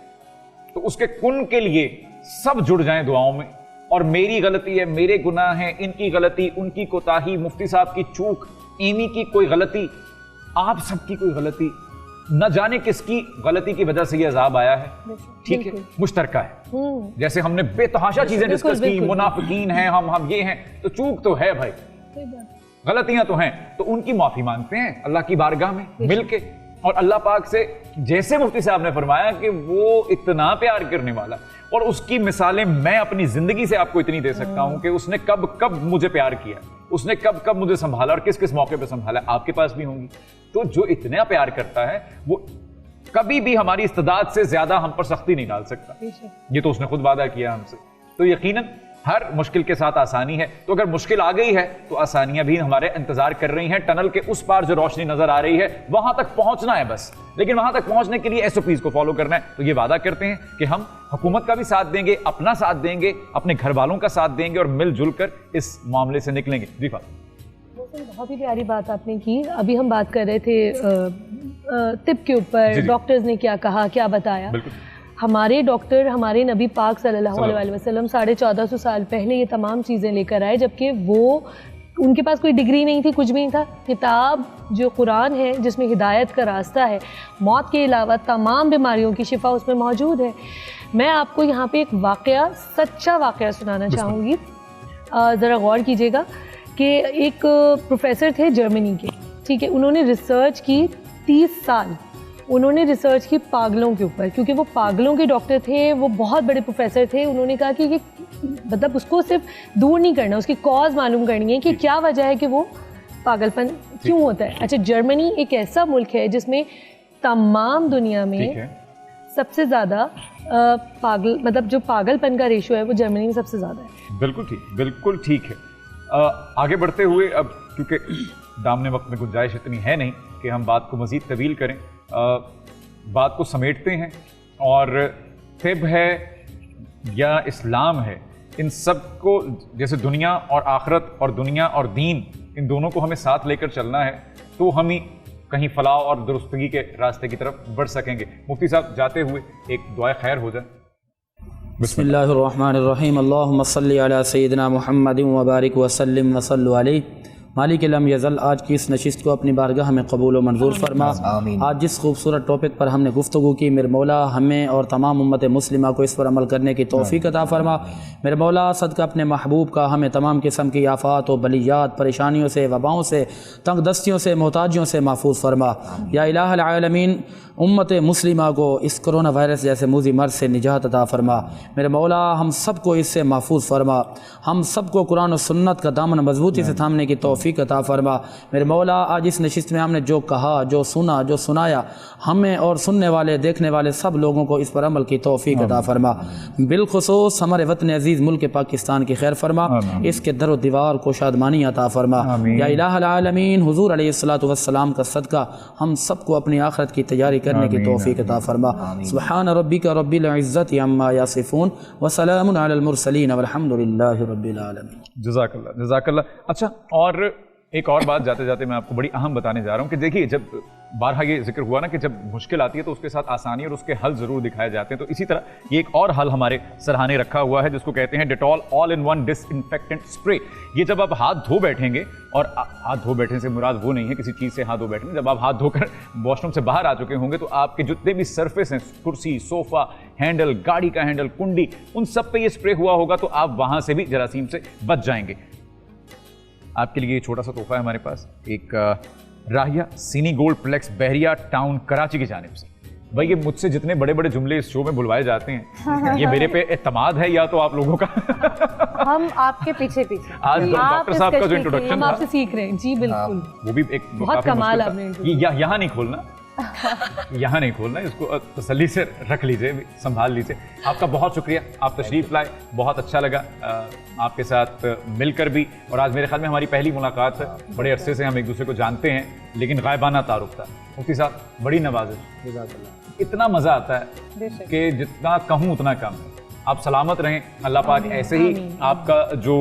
तो उसके कुन के लिए सब जुड़ जाएं दुआओं में। और मेरी गलती है, मेरे गुनाह हैं, इनकी गलती, उनकी कोताही, मुफ्ती साहब की चूक, एमी की कोई गलती, आप सबकी कोई गलती, न जाने किसकी गलती की वजह से ये अजाब आया है, ठीक है, मुश्तरका है। जैसे हमने बेतहाशा चीजें डिस्कस की, मुनाफिकीन हैं हम ये हैं, तो चूक तो है भाई, गलतियां तो हैं, तो उनकी माफी मांगते हैं अल्लाह की बारगाह में मिलके, और अल्लाह पाक से जैसे मुफ्ती साहब ने फरमाया कि वो इतना प्यार करने वाला, और उसकी मिसालें मैं अपनी जिंदगी से आपको इतनी दे सकता हूं कि उसने कब कब मुझे प्यार किया, उसने कब कब मुझे संभाला और किस किस मौके पे संभाला, आपके पास भी होंगी। तो जो इतना प्यार करता है वो कभी भी हमारी इस्तिदाद से ज्यादा हम पर सख्ती नहीं डाल सकता, ये तो उसने खुद वादा किया हमसे। तो यकीनन हर मुश्किल के साथ आसानी है, तो अगर मुश्किल आ गई है तो आसानियां भी हमारे इंतजार कर रही हैं। टनल के उस पार जो रोशनी नजर आ रही है वहां तक पहुंचना है बस, लेकिन वहां तक पहुंचने के लिए एसओपीज को फॉलो करना है। तो ये वादा करते हैं कि हम हुकूमत का भी साथ देंगे, अपना साथ देंगे, अपने घर वालों का साथ देंगे और मिलजुल कर इस मामले से निकलेंगे। जी बहुत ही प्यारी बात आपने की। अभी हम बात कर रहे थे तिब के ऊपर, डॉक्टर्स ने क्या कहा, क्या बताया। हमारे डॉक्टर, हमारे नबी पाक सल्लल्लाहु अलैहि वसल्लम 1450 साल पहले ये तमाम चीज़ें लेकर आए, जबकि वो उनके पास कोई डिग्री नहीं थी, कुछ भी नहीं था। किताब जो कुरान है जिसमें हिदायत का रास्ता है, मौत के अलावा तमाम बीमारियों की शिफा उसमें मौजूद है। मैं आपको यहाँ पे एक वाक़या, सच्चा वाक़या सुनाना चाहूँगी, ज़रा गौर कीजिएगा। कि एक प्रोफेसर थे जर्मनी के, ठीक है, उन्होंने रिसर्च की 30 साल उन्होंने रिसर्च की पागलों के ऊपर, क्योंकि वो पागलों के डॉक्टर थे, वो बहुत बड़े प्रोफेसर थे। उन्होंने कहा कि ये मतलब उसको सिर्फ दूर नहीं करना, उसकी कॉज मालूम करनी है कि क्या वजह है कि वो पागलपन क्यों होता है। अच्छा, जर्मनी एक ऐसा मुल्क है जिसमें तमाम दुनिया में सबसे ज़्यादा पागल, मतलब जो पागलपन का रेशो है वो जर्मनी में सबसे ज़्यादा है। बिल्कुल ठीक है। आगे बढ़ते हुए, अब क्योंकि दामने वक्त में गुंजाइश इतनी है नहीं कि हम बात को मज़ीद तवील करें, बात को समेटते हैं। और तिब है या इस्लाम है, इन सब को जैसे दुनिया और आखरत और दुनिया और दीन, इन दोनों को हमें साथ लेकर चलना है, तो हम ही कहीं फलाह और दुरुस्तगी के रास्ते की तरफ बढ़ सकेंगे। मुफ्ती साहब, जाते हुए एक दुआ खैर हो जाए। बिस्मिल्लाहिर्रहमानिर्रहीम, अल्लाहुम्मा सल्ली अला सय्यिदिना मुहम्मदिन व बारिक व सल्लिम व सल्लु अलैहि। मालिक लम यज़ल, आज की इस नशिस्त को अपनी बारगाह में कबूल व मंजूर फरमा। आज जिस खूबसूरत टॉपिक पर हमने गुफ्तगू की, मेरे मौला हमें और तमाम उम्मत मुस्लिमा को इस पर अमल करने की तौफीक अता फरमा। मेरे मौला सदका अपने महबूब का हमें तमाम किस्म की आफात व बलियात, परेशानियों से, वबाओं से, तंग दस्तियों से, मोहताजियों से महफूज फरमा। या इलाहुल आलमीन, उम्मत मुस्लिमा को इस कोरोना वायरस जैसे मूजी मर्ज से निजात अता फरमा। मेरे मौला हम सबको इससे महफूज फरमा, हम सबको कुरान और सुन्नत का दामन मजबूती से थामने की तौफीक अता फरमा। मेरे मौला आज इस नशिस्त में हमने जो कहा, जो सुना, जो सुनाया, हमें और सुनने वाले, देखने वाले सब लोगों को इस पर अमल की तौफीक अता फरमा। बिलखुसूस हमारे वतन अजीज़ मुल्क पाकिस्तान की खैर फरमा, इसके दर दीवार को शादमानी अता फरमा। या इलाहुल आलमीन, हुजूर अलैहिस्सलातु वस्सलाम का सदका हम सबको अपनी आखिरत की तैयारी करने की तौफीक अता फरमा। सुब्हान रब्बिका रब्बिल इज़्ज़ति अम्मा यसिफून व सलामुन अलल मुरसलीन वल्हम्दुलिल्लाहि रब्बिल आलमीन। जज़ाकल्लाह, जज़ाकल्लाह। अच्छा, और एक और बात जाते जाते मैं आपको बड़ी अहम बताने जा रहा हूँ कि देखिए, जब बारहा ये जिक्र हुआ ना कि जब मुश्किल आती है तो उसके साथ आसानी और उसके हल ज़रूर दिखाए जाते हैं, तो इसी तरह ये एक और हल हमारे सराहने रखा हुआ है जिसको कहते हैं Dettol all in one disinfectant spray. ये जब आप हाथ धो बैठेंगे, और हाथ धो बैठने से मुराद वो नहीं है किसी चीज़ से हाथ धो बैठने, जब आप हाथ धोकर वॉशरूम से बाहर आ चुके होंगे तो आपके जितने भी सरफेस हैं, कुर्सी, सोफ़ा, हैंडल, गाड़ी का हैंडल, कुंडी, उन सब पे ये स्प्रे हुआ होगा, तो आप वहाँ से भी जरासीम से बच जाएंगे। आपके लिए छोटा सा तोहफा है हमारे पास, एक राहिया सीनी गोल्ड प्लेक्स बहरिया टाउन कराची की जानिब से। भाई, ये मुझसे जितने बड़े बड़े जुमले इस शो में बुलवाए जाते हैं, ये मेरे पे एतमाद है या तो आप लोगों का? हम आपके पीछे आज डॉक्टर साहब का जो इंट्रोडक्शन हम आपसे सीख रहे हैं। जी बिल्कुल, वो भी एक बहुत कमाल आपने। यहाँ नहीं खोलना, यहाँ नहीं खोलना, इसको तसल्ली से रख लीजिए, संभाल लीजिए। आपका बहुत शुक्रिया, आप तशरीफ़ लाए, बहुत अच्छा लगा आपके साथ मिलकर भी। और आज मेरे ख्याल में हमारी पहली मुलाकात है, बड़े अरसे से हम एक दूसरे को जानते हैं, लेकिन गायबाना तारुफ था। मुफ्ती साहब, बड़ी नवाज़िश, इतना मज़ा आता है कि जितना कहूँ उतना कम है। आप सलामत रहें, अल्लाह पाक ऐसे ही आपका जो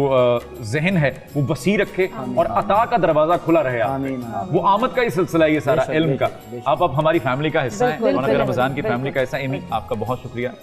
जहन है वो बसी रखे और अता का दरवाज़ा खुला रहे। वो आमद का ही सिलसिला है ये सारा इल्म का। आप अब हमारी फैमिली का हिस्सा हैं, और रमज़ान की फैमिली का हिस्सा। एमी, आपका बहुत शुक्रिया।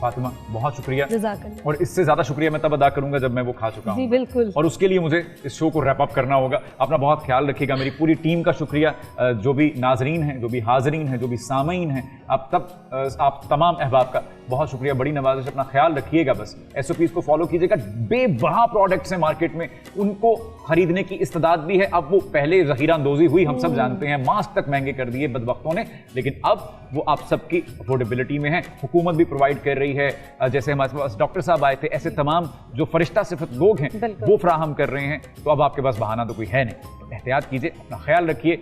फातिमा बहुत शुक्रिया, जज़ाकल्लाह। और इससे ज़्यादा शुक्रिया मैं तब अदा करूंगा जब मैं वो खा चुका हूँ। जी बिल्कुल। और उसके लिए मुझे इस शो को रैप अप करना होगा। अपना बहुत ख्याल रखिएगा। मेरी पूरी टीम का शुक्रिया, जो भी नाजरीन हैं, जो भी हाजरीन हैं, जो भी सामीन हैं, आप तमाम अहबाब का बहुत शुक्रिया। बड़ी नवाज़िश, अपना ख्याल रखिएगा। बस SOPs को फॉलो कीजिएगा। बेबहा प्रोडक्ट्स हैं मार्केट में, उनको खरीदने की इस्तेदाद भी है। अब वो पहले ज़ख़ीरा अंदोज़ी हुई, हम सब जानते हैं, मास्क तक महंगे कर दिए बदबख्तों ने, लेकिन अब वो आप सबकी अफोर्डेबिलिटी में है। हुकूमत भी प्रोवाइड कर रही है, जैसे हमारे पास डॉक्टर साहब आए थे, ऐसे तमाम जो फरिश्ता सिफत लोग हैं वो फ्राहम कर रहे हैं। तो अब आपके पास बहाना तो कोई है नहीं। एहतियात कीजिए, अपना ख्याल रखिए।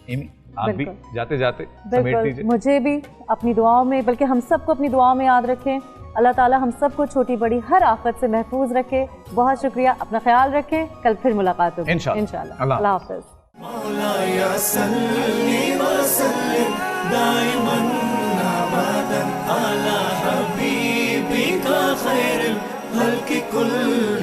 एमी, आप भी जाते जाते समेट दीजिए। मुझे भी अपनी दुआओं में, बल्कि हम सबको अपनी दुआओं में याद रखें। अल्लाह ताला हम सबको छोटी बड़ी हर आफत से महफूज रखे। बहुत शुक्रिया, अपना ख्याल रखें। कल फिर मुलाकात होगी इंशाअल्लाह। अल्लाह हाफ़िज़। मौलाया सल्ली व सल्लिम दाइमन अबदन अला हबीबिका खैरिल खल्क़ि कुल्ल